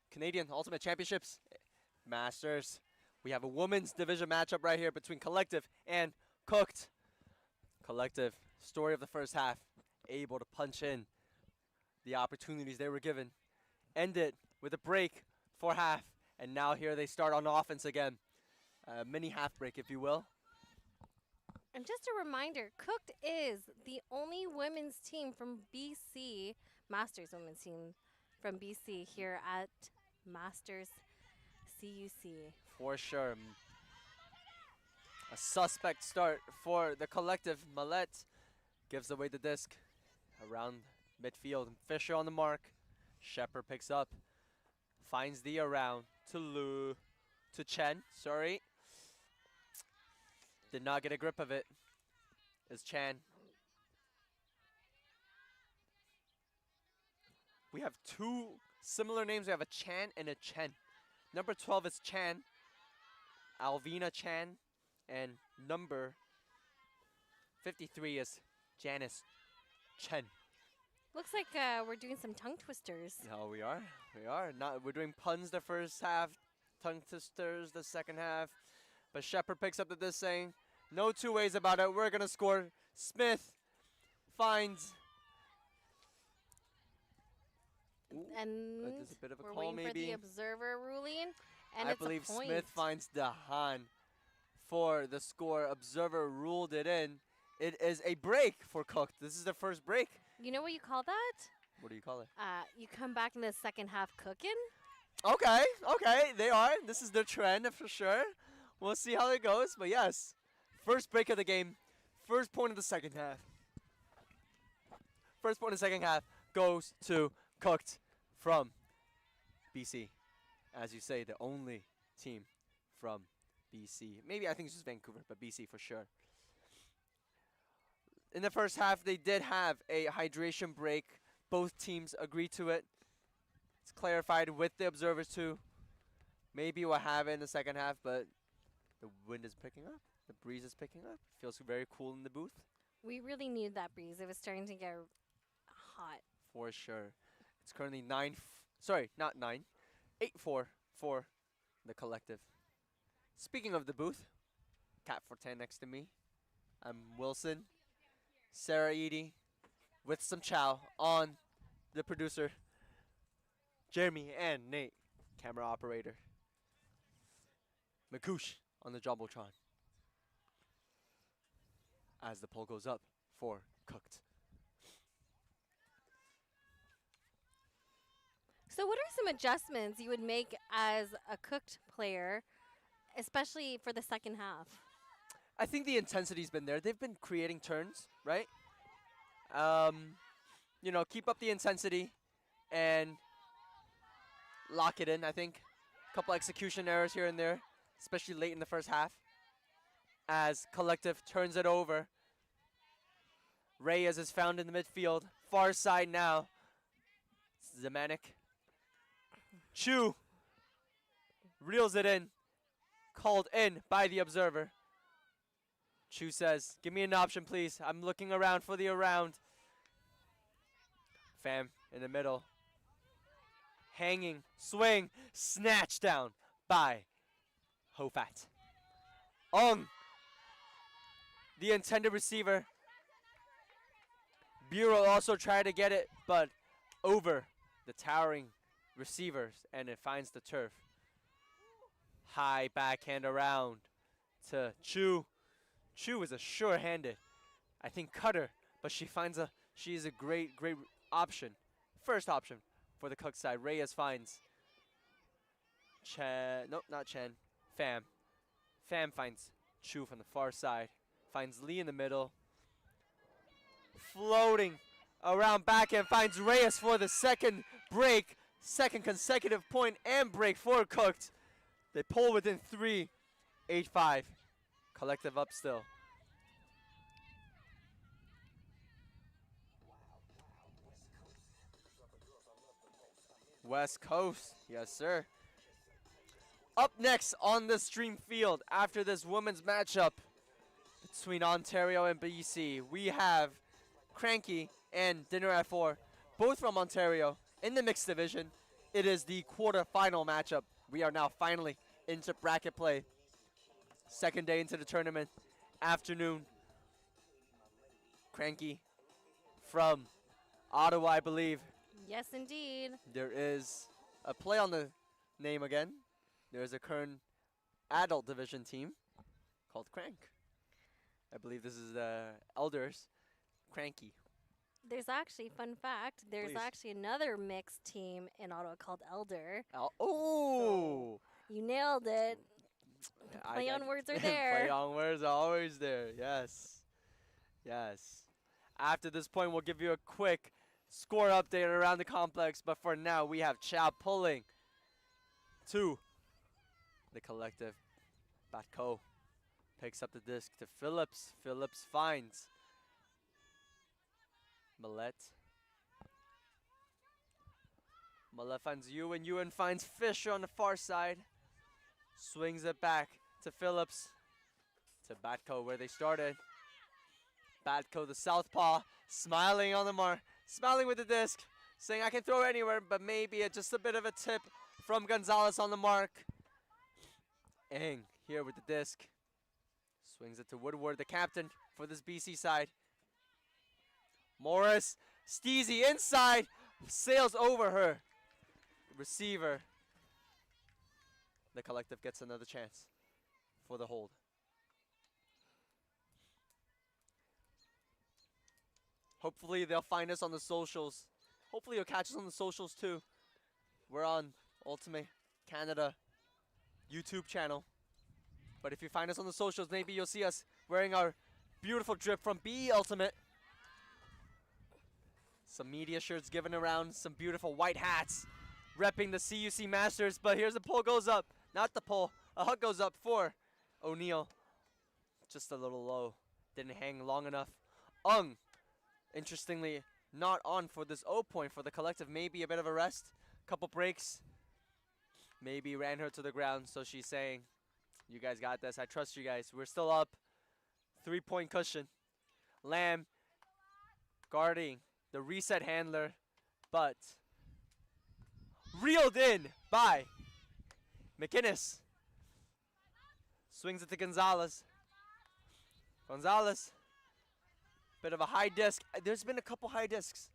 Canadian Ultimate Championships Masters. We have a women's division matchup right here between Collective and Cooked. Collective, story of the first half, able to punch in the opportunities they were given. End it with a break for half, and now here they start on offense again. A mini half break, if you will. And just a reminder, Cooked is the only women's team from BC, Masters women's team from BC here at Masters CUC. For sure. A suspect start for the Collective. Millette gives away the disc around midfield. Fisher on the mark. Shepard picks up. Finds the around to Chen. Sorry. Did not get a grip of it. Is Chan. We have two similar names. We have a Chan and a Chen. Number 12 is Chan. Alvina Chan. And number 53 is Janice Chen. Looks like we're doing some tongue twisters. No, we are. We are. We're doing puns the first half, tongue twisters the second half. But Shepard picks up the disc saying, no two ways about it. We're going to score. Smith finds. Ooh, And there's a bit of a we're call waiting for maybe. the observer ruling. And I it's believe a point. Smith finds Dahan for the score. Observer ruled it in. It is a break for Cooked. This is the first break. You know what you call that? What do you call it? You come back in the second half cooking. Okay, they are. This is their trend for sure. We'll see how it goes, but yes. First break of the game. First point of the second half. First point of the second half goes to Cooked from BC. As you say, the only team from BC. Maybe I think it's just Vancouver, but BC for sure. In the first half, they did have a hydration break. Both teams agreed to it. It's clarified with the observers too. Maybe we'll have it in the second half, but the wind is picking up. The breeze is picking up. Feels very cool in the booth. We really needed that breeze. It was starting to get hot. For sure. It's currently 8-4 for the Collective. Speaking of the booth, Cat 410 next to me. I'm Wilson, Sarah Edie, with some chow on the producer, Jeremy and Nate, camera operator. Makoosh on the Jumbotron. As the poll goes up for Cooked. So what are some adjustments you would make as a Cooked player, especially for the second half? I think the intensity's been there. They've been creating turns, right? Keep up the intensity and lock it in, I think. A couple execution errors here and there, especially late in the first half. As Collective turns it over. Reyes is found in the midfield. Far side now. Zemanek. Chu reels it in. Called in by the observer. Chu says, give me an option, please. I'm looking around for the around. Pham in the middle. Hanging, swing, snatched down by Hofat. Ong, the intended receiver. Bureau also tried to get it, but over the towering receivers, and it finds the turf. High backhand around to Chu. Chu is a sure-handed, I think, cutter, but she is a great option. First option for the Cook side. Reyes finds Chen. Nope, not Chen. Pham. Pham finds Chu from the far side. Finds Lee in the middle. Floating around backhand. Finds Reyes for the second break. Second consecutive point and break for Cooked. They pull within 3. 8-5. Collective up still. West Coast, yes sir. Up next on the stream field after this women's matchup between Ontario and BC, we have Cranky and Dinner at 4 both from Ontario in the mixed division. It is the quarterfinal matchup. We are now finally into bracket play. Second day into the tournament. Afternoon. Cranky from Ottawa, I believe. Yes, indeed. There is a play on the name again. There is a current adult division team called Crank. I believe this is the Elders. Cranky. There's actually, fun fact, there's Please. actually another mixed team in Ottawa called Elder. Oh! You nailed it. The play on words are there. Play on words are always there. Yes. Yes. After this point, we'll give you a quick score update around the complex. But for now, we have Chow pulling to the collective. Batko picks up the disc to Phillips. Phillips finds Millet. Millet finds Ewan. Ewan finds Fisher on the far side. Swings it back to Phillips. To Batko where they started. Batko, the southpaw, smiling on the mark. Smiling with the disc. Saying I can throw it anywhere, but maybe just a bit of a tip from Gonzalez on the mark. Eng here with the disc. Swings it to Woodward, the captain for this BC side. Morris, Steezy inside, sails over her. Receiver. The collective gets another chance for the hold. Hopefully they'll find us on the socials. Hopefully you'll catch us on the socials too. We're on Ultimate Canada YouTube channel. But if you find us on the socials, maybe you'll see us wearing our beautiful drip from BE Ultimate. Some media shirts given around, some beautiful white hats, repping the CUC Masters. But here's the pull goes up, not the pull. A hug goes up for O'Neal. Just a little low, didn't hang long enough. Interestingly, not on for this O point for the collective. Maybe a bit of a rest, couple breaks. Maybe ran her to the ground, so she's saying, you guys got this. I trust you guys. We're still up. 3-point cushion. Lamb guarding the reset handler, but reeled in by McInnes. Swings it to Gonzalez. Gonzalez, bit of a high disc. There's been a couple high discs.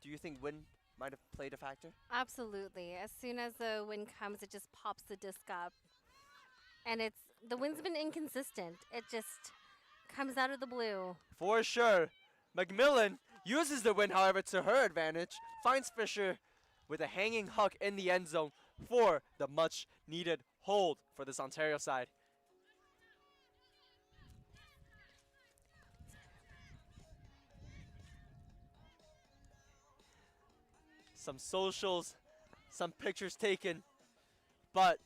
Do you think wind might have played a factor? Absolutely. As soon as the wind comes, it just pops the disc up. And the wind's been inconsistent. It just comes out of the blue. For sure. McMillan uses the wind, however, to her advantage. Finds Fisher with a hanging huck in the end zone for the much needed hold for this Ontario side. Some socials, some pictures taken, but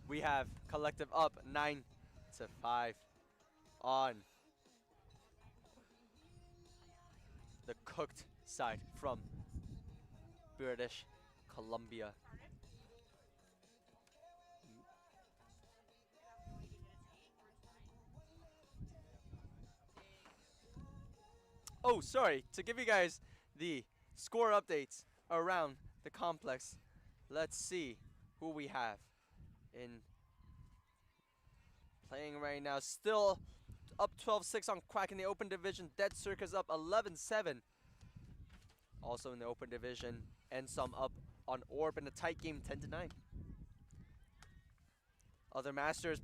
we have collective up 9-5 on the cooked side from British Columbia. Oh, sorry, to give you guys the score updates around the complex, let's see who we have in playing right now. Still up 12-6 on Quack in the open division. Dead Circus up 11-7. Also in the open division. And some up on Orb in a tight game 10-9. Other Masters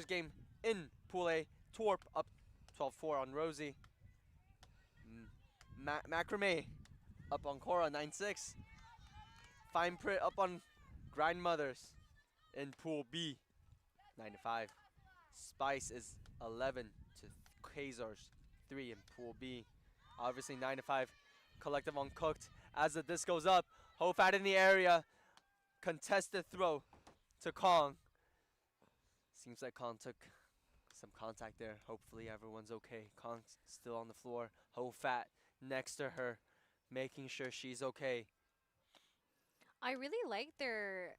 game in Pool A. Torp up 12-4 on Rosie. Macrame up on Cora 9-6. Fine Print up on Grindmothers in Pool B 9-5. Spice is 11 to Kazars 3 in Pool B. Obviously 9-5. Collective on Cooked as the disc goes up. Hofat in the area. Contested throw to Kong. Seems like Kong took some contact there. Hopefully everyone's okay. Kong's still on the floor. Hofat next to her, making sure she's okay. I really liked their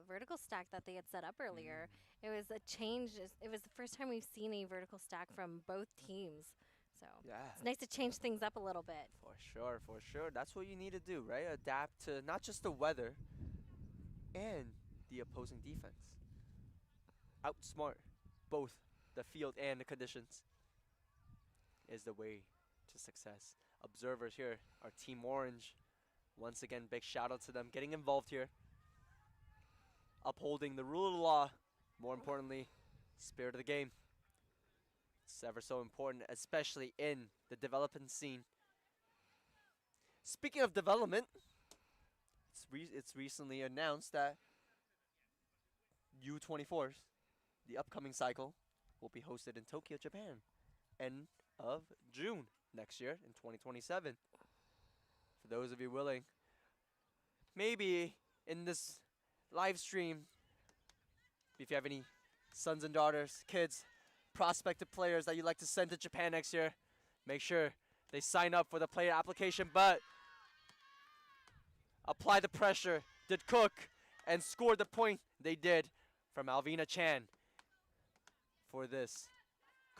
vertical stack that they had set up earlier. It was a change. It was the first time we've seen a vertical stack from both teams. So Yeah. it's nice to change things up a little bit. For sure, for sure. That's what you need to do, right? Adapt to not just the weather and the opposing defense. Outsmart both the field and the conditions is the way to success. Observers here are Team Orange. Once again, big shout out to them getting involved here. Upholding the rule of the law. More importantly, spirit of the game. It's ever so important, especially in the development scene. Speaking of development, it's recently announced that U24s, the upcoming cycle, will be hosted in Tokyo, Japan, end of June next year in 2027. For those of you willing, maybe in this live stream, if you have any sons and daughters, kids, prospective players that you'd like to send to Japan next year, make sure they sign up for the player application, but apply the pressure, did Cook, and scored the point they did from Alvina Chan for this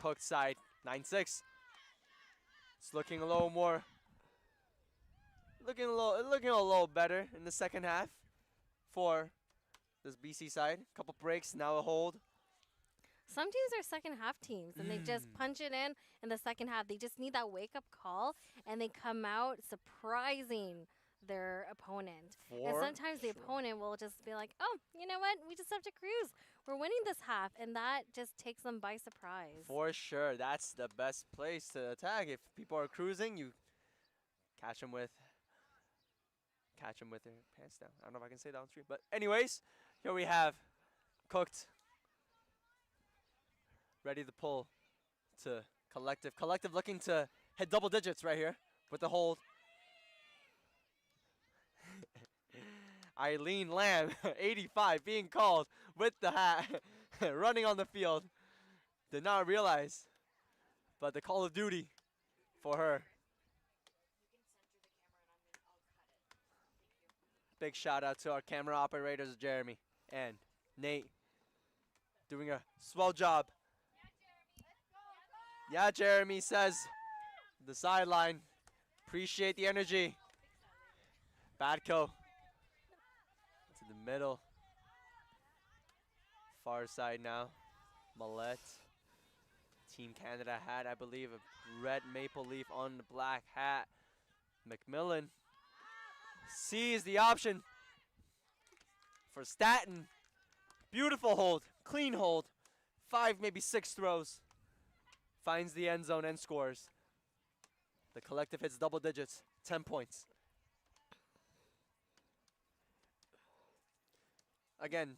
Cook side, 9-6. It's looking a little more, looking a little better in the second half for this BC side. Couple breaks, now a hold. Some teams are second half teams, and they just punch it in the second half. They just need that wake up call, and they come out surprising their opponent. And sometimes the opponent will just be like, oh, you know what? We just have to cruise. We're winning this half, and that just takes them by surprise. For sure. That's the best place to attack. If people are cruising, you catch them with their pants down. I don't know if I can say that on stream. But anyways, here we have Cooked. Ready to pull to Collective. Collective looking to hit double digits right here with the hold. Eileen Lamb, 85, being called with the hat, running on the field. Did not realize, but the Call of Duty for her. Big shout out to our camera operators, Jeremy and Nate, doing a swell job. Yeah, Jeremy says the sideline. Appreciate the energy. Badco to the middle. Far side now. Millette. Team Canada hat, I believe. A red maple leaf on the black hat. McMillan sees the option for Staten. Beautiful hold. Clean hold. 5, maybe 6 throws. Finds the end zone and scores. The Collective hits double digits, 10 points. Again,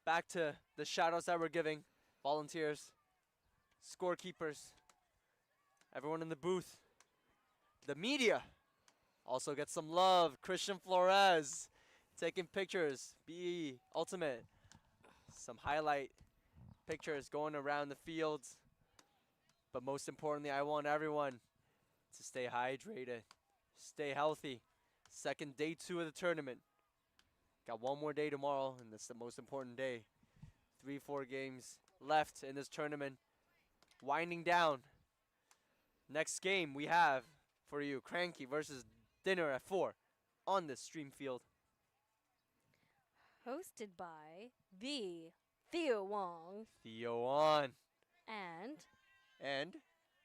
back to the shout-outs that we're giving. Volunteers, scorekeepers, everyone in the booth. The media also gets some love. Christian Flores taking pictures. BE Ultimate. Some highlight pictures going around the fields. But most importantly, I want everyone to stay hydrated, stay healthy. Second day 2 of the tournament. Got one more day tomorrow, and that's the most important day. 3-4 games left in this tournament. Winding down. Next game we have for you, Cranky versus Dinner at 4 on this stream field. Hosted by the Theo Wong. Theo on. And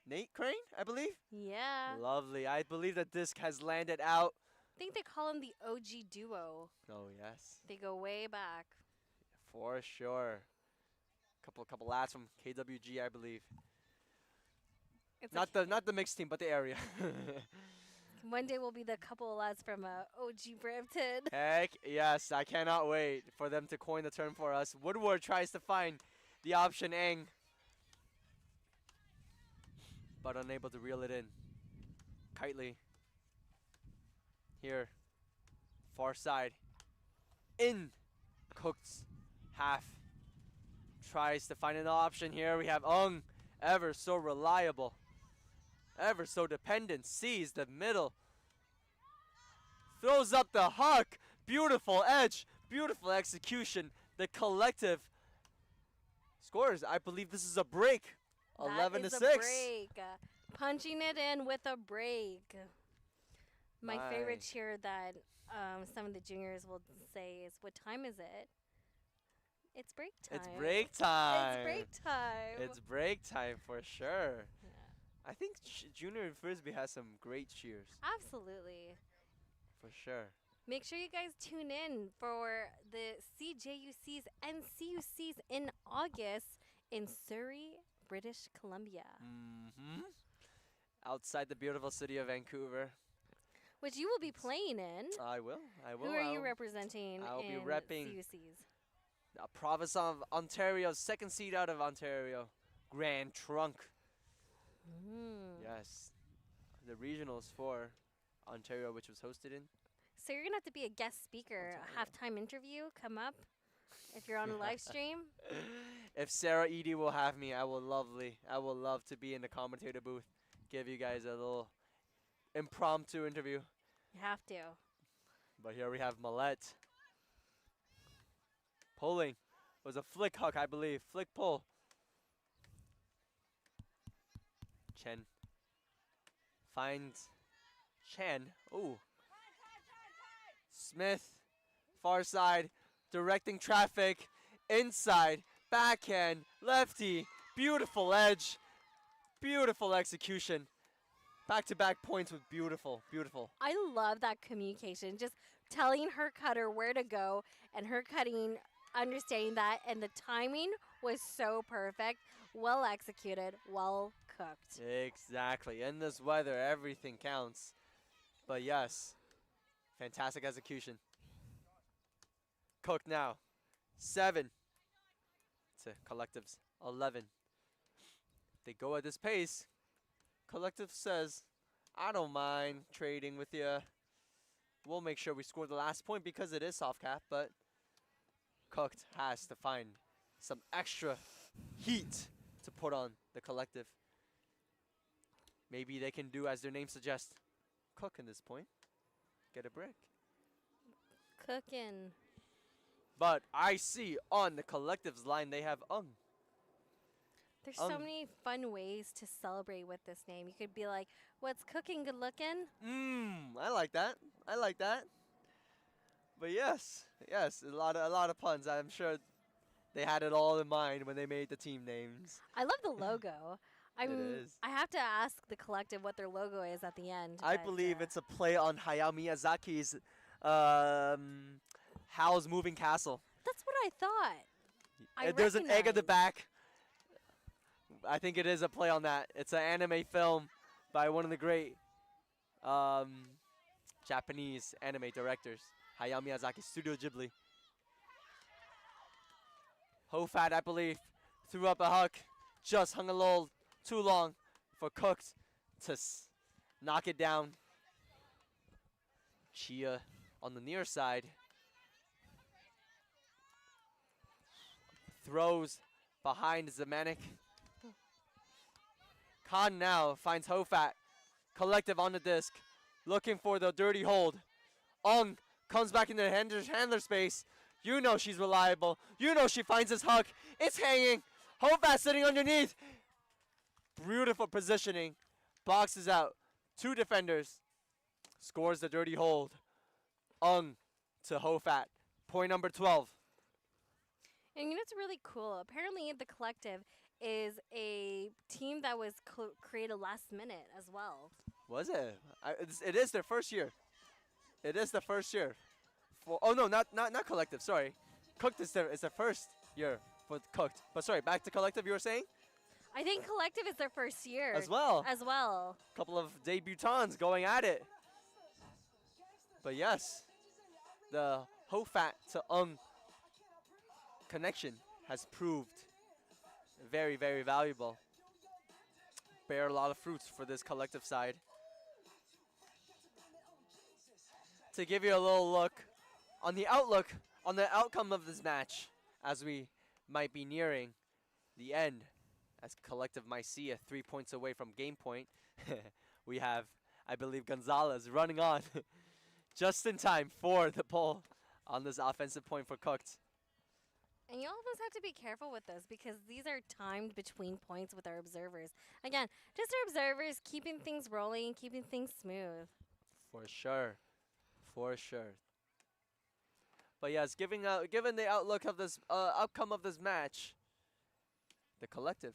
Nate Crane, I believe? yeah. Lovely. I believe the disc has landed out. I think they call him the OG duo. Oh, yes. They go way back. For sure. Couple lads from KWG, I believe. It's Not the mixed team, but the area. one day we'll be the couple of lads from OG Brampton. Heck yes, I cannot wait for them to coin the term for us. Woodward tries to find the option Eng, but unable to reel it in. Kitely here, far side, in Cook's half. Tries to find an option here. We have Ung, ever so reliable, ever so dependent, sees the middle. Throws up the huck. Beautiful edge, beautiful execution. The Collective scores. I believe this is a break 11 that to is 6. a break. Punching it in with a break. My favorite Nice. cheer that some of the juniors will say is, "What time is it?" It's break time. It's break time. It's break time. It's break time for sure. Yeah, I think junior frisbee has some great cheers absolutely. for sure. Make sure you guys tune in for the CJUCs and CUCs in August in Surrey, British Columbia, Outside the beautiful city of Vancouver. which you will be playing in. I will. Who are you representing I'll be in repping CUCs? province of Ontario, second seed out of Ontario, Grand Trunk. Mm. Yes, the regionals for Ontario, which was hosted in. So you're gonna have to be a guest speaker, a halftime interview. Come up if you're on a live stream. If Sarah Edie will have me, I will love to be in the commentator booth, give you guys a little impromptu interview. You have to. But here we have Millette pulling. It was a flick hook, I believe. Flick pull. Chen finds Chen. Ooh. Smith, far side, directing traffic, inside, backhand, lefty, beautiful edge, beautiful execution. Back-to-back points with beautiful, beautiful. I love that communication. Just telling her cutter where to go and her cutting understanding that, and the timing was so perfect. Well executed, well cooked. Exactly. In this weather, everything counts. But yes, fantastic execution. Cooked now. 7 to Collective's 11. They go at this pace. Collective says, I don't mind trading with you. We'll make sure we score the last point because it is soft cap, but Cooked has to find some extra heat to put on the Collective. Maybe they can do as their name suggests, cook in this point, get a brick. Cooking. But I see on the Collective's line they have There's so many fun ways to celebrate with this name. You could be like, "What's cooking? Good looking." I like that. I like that. But yes, a lot of puns. I'm sure they had it all in mind when they made the team names. I love the logo. is. I have to ask the Collective what their logo is at the end. I but, believe it's a play on Hayao Miyazaki's Howl's Moving Castle. That's what I thought. There's an egg at the recognized. back. I think it is a play on that. It's an anime film by one of the great Japanese anime directors, Hayao Miyazaki, Studio Ghibli. Hofat, I believe, threw up a hook, just hung a little too long for Cooked to knock it down. Chia on the near side throws behind Zemanek. Khan now finds Hofat. Collective on the disc, looking for the dirty hold. Ong comes back into the handler space. You know she's reliable. You know she finds his hook. It's hanging. Hofat sitting underneath. Beautiful positioning. Boxes out. 2 defenders. Scores the dirty hold. Ong to Hofat. Point number 12. And you know what's really cool? Apparently, the Collective is a team that was created last minute as well. Was it? It is their first year. It is the first year. Oh no, not Collective. Sorry, Cooked is their first year for Cooked. But sorry, back to Collective. You were saying? I think Collective is their first year As well. As well. Couple of debutants going at it. But yes, the Hofat to connection has proved very, very valuable. Bear a lot of fruits for this Collective side. To give you a little look on the outcome of this match, as we might be nearing the end, as Collective might see 3 points away from game point, we have, I believe, Gonzalez running on just in time for the pull on this offensive point for Cooked. And you almost have to be careful with this because these are timed between points with our observers. Again, just our observers keeping things rolling, keeping things smooth. For sure. For sure. But yes, given the outlook of this outcome of this match, the collective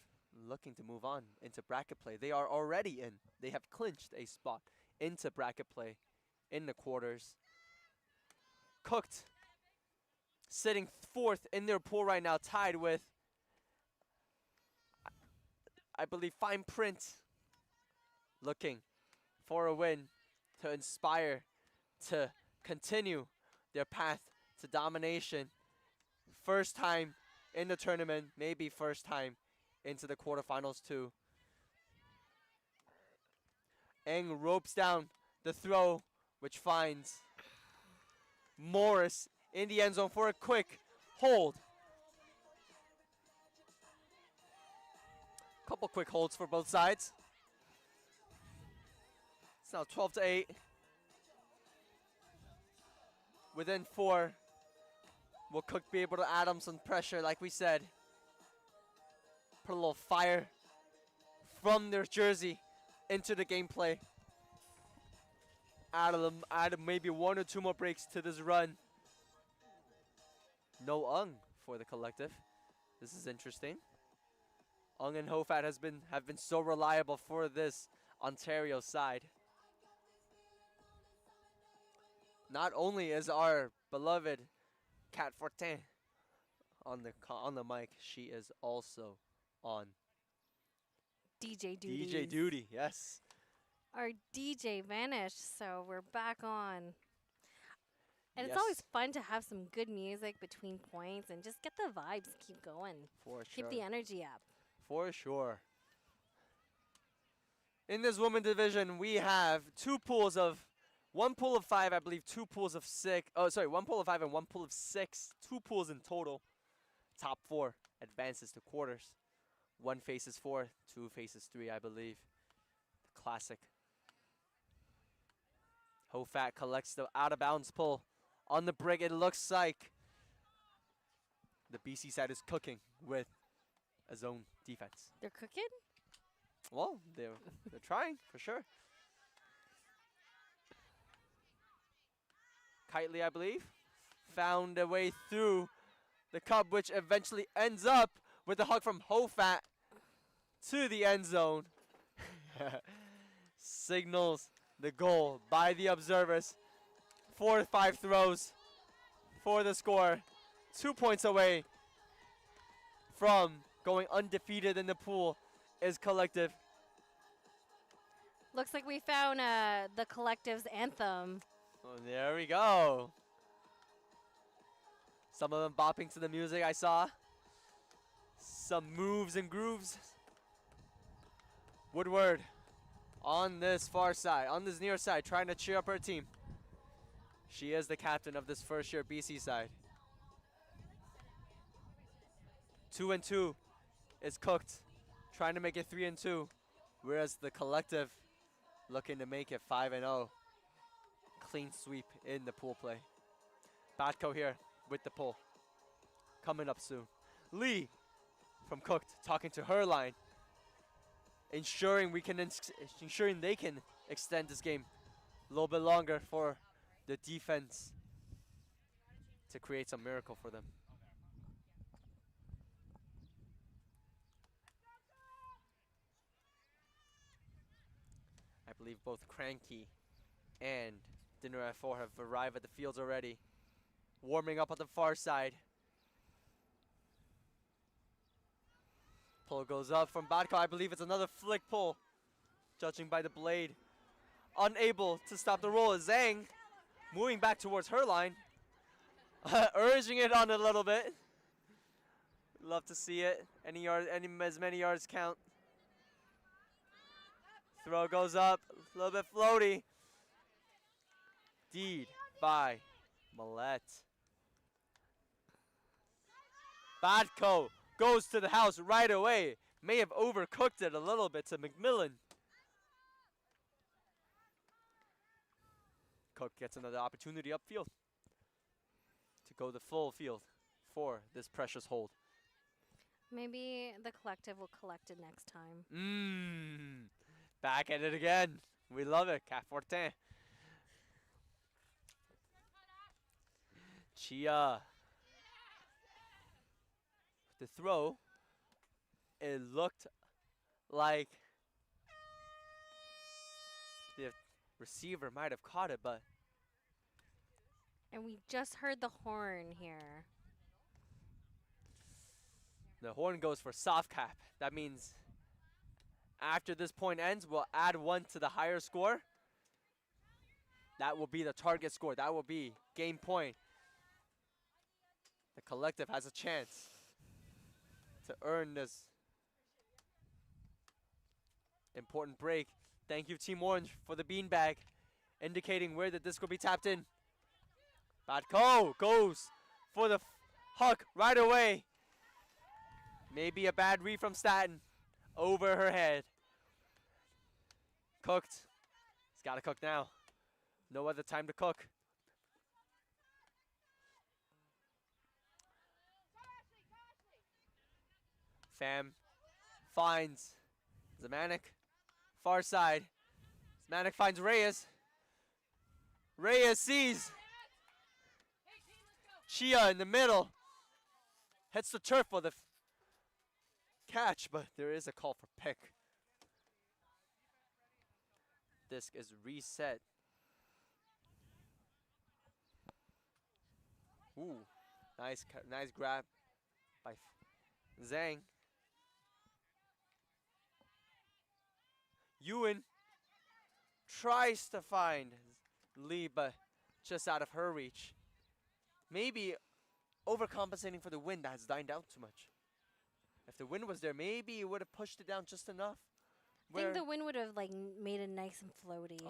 looking to move on into bracket play. They are already in. They have clinched a spot into bracket play in the quarters. Cooked, sitting fourth in their pool right now, tied with, I believe, Fine Print, looking for a win to inspire, to continue their path to domination. First time in the tournament, maybe first time into the quarterfinals too. Eng ropes down the throw, which finds Morris in the end zone for a quick hold. Couple quick holds for both sides. It's now 12-8. Within 4, will Cook be able to add some pressure, like we said? Put a little fire from their jersey into the gameplay. Add maybe 1 or 2 more breaks to this run. No Ung for the collective. This is interesting. Ung and Hofat have been so reliable for this Ontario side. Not only is our beloved Kat Fortin on the mic, she is also on DJ duties. DJ duty. Yes. Our DJ vanished, so we're back on. And it's Yes. always fun to have some good music between points and just get the vibes keep going. For Keep sure. the energy up. For sure. In this women division, we have 2 pools of 1 pool of 5, I believe 2 pools of 6. Oh, sorry, 1 pool of 5 and 1 pool of 6. 2 pools in total. Top 4 advances to quarters. 1 faces 4, 2 faces 3, I believe. The classic. Hofat collects the out of bounds pull on the brick. It looks like the BC side is cooking with a zone defense. They're cooking? Well, they're trying for sure. Kitely, I believe, found a way through the cup, which eventually ends up with a hug from Hofat to the end zone. Signals the goal by the observers. 4-5 throws for the score. 2 points away from going undefeated in the pool is collective. Looks like we found the collective's anthem. Oh, there we go. Some of them bopping to the music I saw. Some moves and grooves. Woodward on this far side, on this near side, trying to cheer up her team. She is the captain of this first year BC side. 2-2 is cooked, trying to make it 3-2, whereas the collective looking to make it 5-0. Clean sweep in the pool play. Batko here with the pull. Coming up soon. Lee from Cooked talking to her line, ensuring they can extend this game a little bit longer for the defense to create some miracle for them. I believe both Cranky and Dinner at 4 have arrived at the fields already. Warming up on the far side. Pull goes up from Batko. I believe it's another flick pull, judging by the blade. Unable to stop the roll is Zhang, moving back towards her line. Urging it on a little bit. Love to see it. As many yards count. Throw goes up, a little bit floaty. Deed by Millette. Batko goes to the house right away. May have overcooked it a little bit to McMillan. Cook gets another opportunity upfield to go the full field. for this precious hold. Maybe the collective will collect it next time. Back at it again. We love it. Cat Fortin. Chia. The throw. It looked like the receiver might have caught it, but And we just heard the horn here. the horn goes for soft cap. That means after this point ends, we'll add 1 to the higher score. That will be the target score. That will be game point. The collective has a chance to earn this important break. Thank you, Team Orange, for the beanbag, indicating where the disc will be tapped in. Batko goes for the huck right away. Maybe a bad read from Staten. Over her head. Cooked. He's got to cook now. No other time to cook. Pham finds Zemanek. Far side. Zemanek finds Reyes. Reyes sees Chia in the middle. Hits the turf for the catch, but there is a call for pick. Disc is reset. Ooh, nice grab by Zhang. Ewan tries to find Lee, but just out of her reach. Maybe overcompensating for the wind that has died down too much. If the wind was there, maybe it would have pushed it down just enough. I think the wind would have like made it nice and floaty.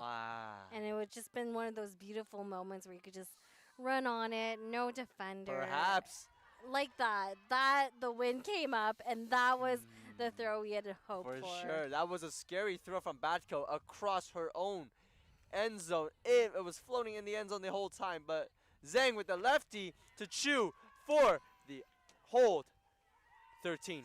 And it would just been one of those beautiful moments where you could just run on it, no defender. Perhaps. Like that the wind came up, and that was the throw we had hoped for. For sure. That was a scary throw from Batko across her own end zone. It was floating in the end zone the whole time, but Zhang with the lefty to chew for the hold. 13-9.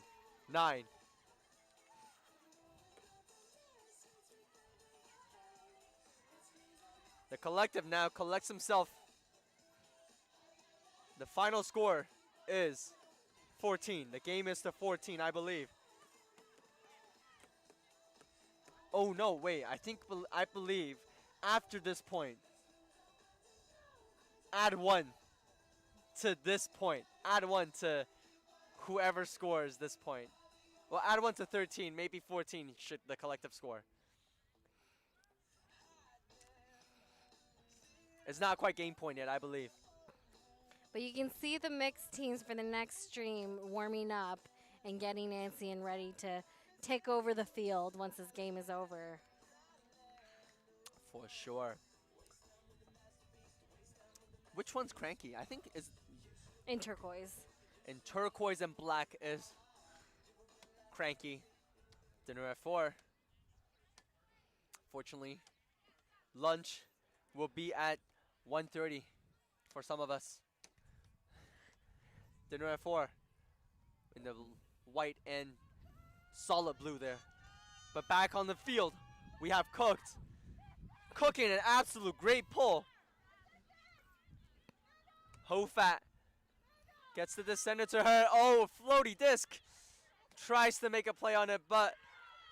The collective now collects himself. The final score is 14. The game is to 14, I believe. Oh no, wait. I believe after this point, add 1 to this point. Add 1 to whoever scores this point. Well, add 1 to 13, maybe 14 should the collective score. It's not quite game point yet, I believe. But you can see the mixed teams for the next stream warming up and getting antsy and ready to take over the field once this game is over. For sure. Which one's cranky? I think is In turquoise. in turquoise and black is cranky. Dinner at 4. Fortunately, lunch will be at 1:30 for some of us. Dinner at 4 in the white and solid blue there. But back on the field, we have Cooked. Cooking an absolute great pull. Hofat gets the descender to her. Oh, floaty disc. Tries to make a play on it, but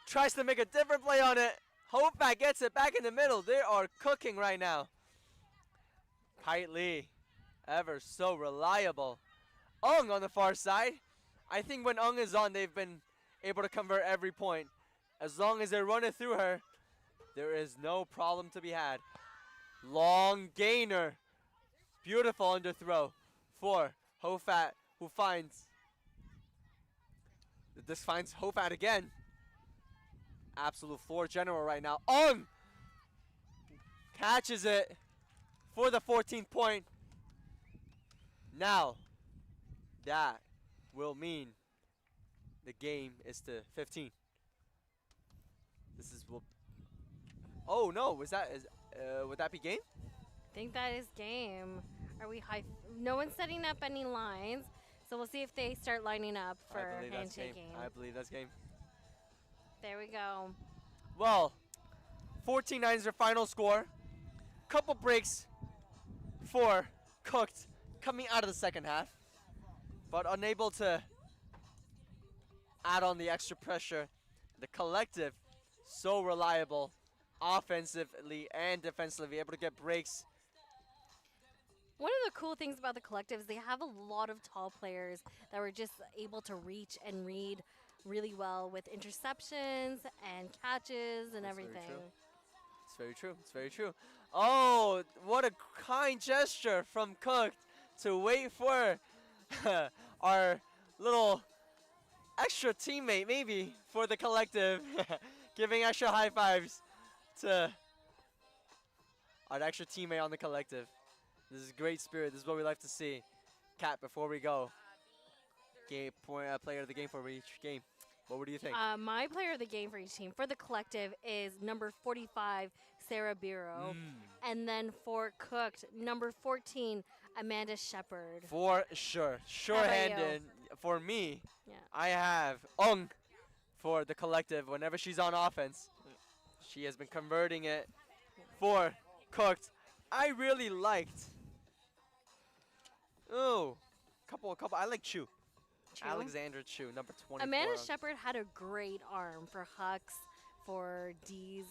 tries to make a different play on it. Hofat gets it back in the middle. They are cooking right now. Kite Lee, ever so reliable. Ung on the far side. I think when Ung is on, they've been able to convert every point. As long as they run it through her, there is no problem to be had. Long gainer. Beautiful underthrow for Hofat, who finds. This finds Hofat again. Absolute floor general right now. Ung catches it for the 14th point. Now, that will mean the game is to 15. This is oh no, would that be game? I think that is game. Are we high? No one's setting up any lines. So we'll see if they start lining up for I believe that's game. handshaking. I believe that's game. There we go. Well, 14-9 is their final score. Couple breaks for Cooked coming out of the second half, but unable to add on the extra pressure. The Collective, so reliable offensively and defensively, able to get breaks. One of the cool things about the Collective is they have a lot of tall players that were just able to reach and read really well with interceptions and catches and That's very everything. true. It's very true. It's very true. Oh, what a kind gesture from Cooked to wait for our little extra teammate, maybe, for the Collective, giving extra high fives to our extra teammate on the Collective. This is great spirit. This is what we like to see. Kat, before we go, player of the game for each game. What do you think? My player of the game for each team for the Collective is number 45, Sarah Biro. And then for Cooked, number 14, Amanda Shepard. For sure. Sure-handed. For me, Yeah. I have for the Collective. Whenever she's on offense, she has been converting it. For Cooked, I really liked. Oh, couple. I like Chu. Alexandra Chu, number 24. Amanda Shepard had a great arm for Hucks, for D's.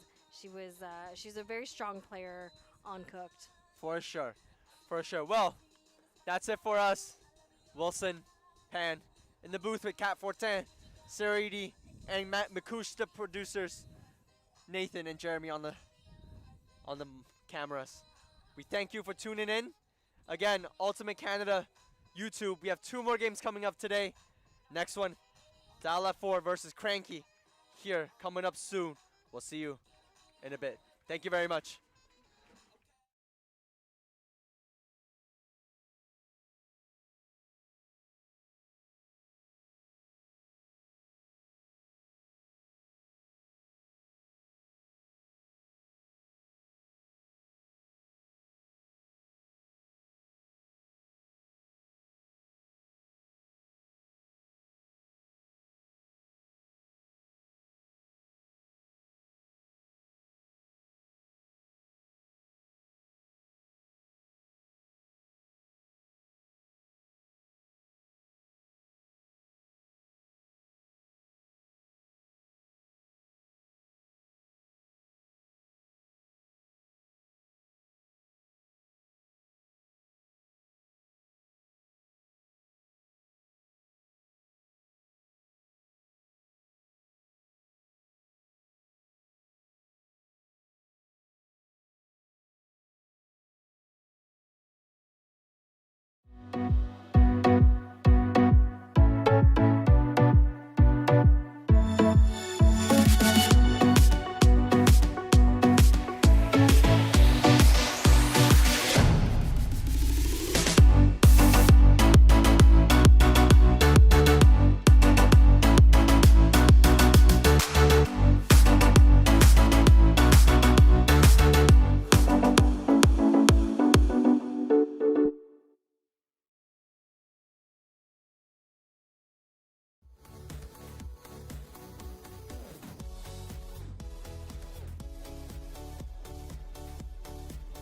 She's a very strong player on Cooked. For sure. For sure. Well, that's it for us. Wilson, Pan, in the booth with Kat Fortin, Sarah Edie, and Matt McCoosh, the producers. Nathan and Jeremy on the cameras. We thank you for tuning in. Again, Ultimate Canada YouTube. We have 2 more games coming up today. Next one, Dial F4 versus Cranky. Here, coming up soon. We'll see you in a bit. Thank you very much.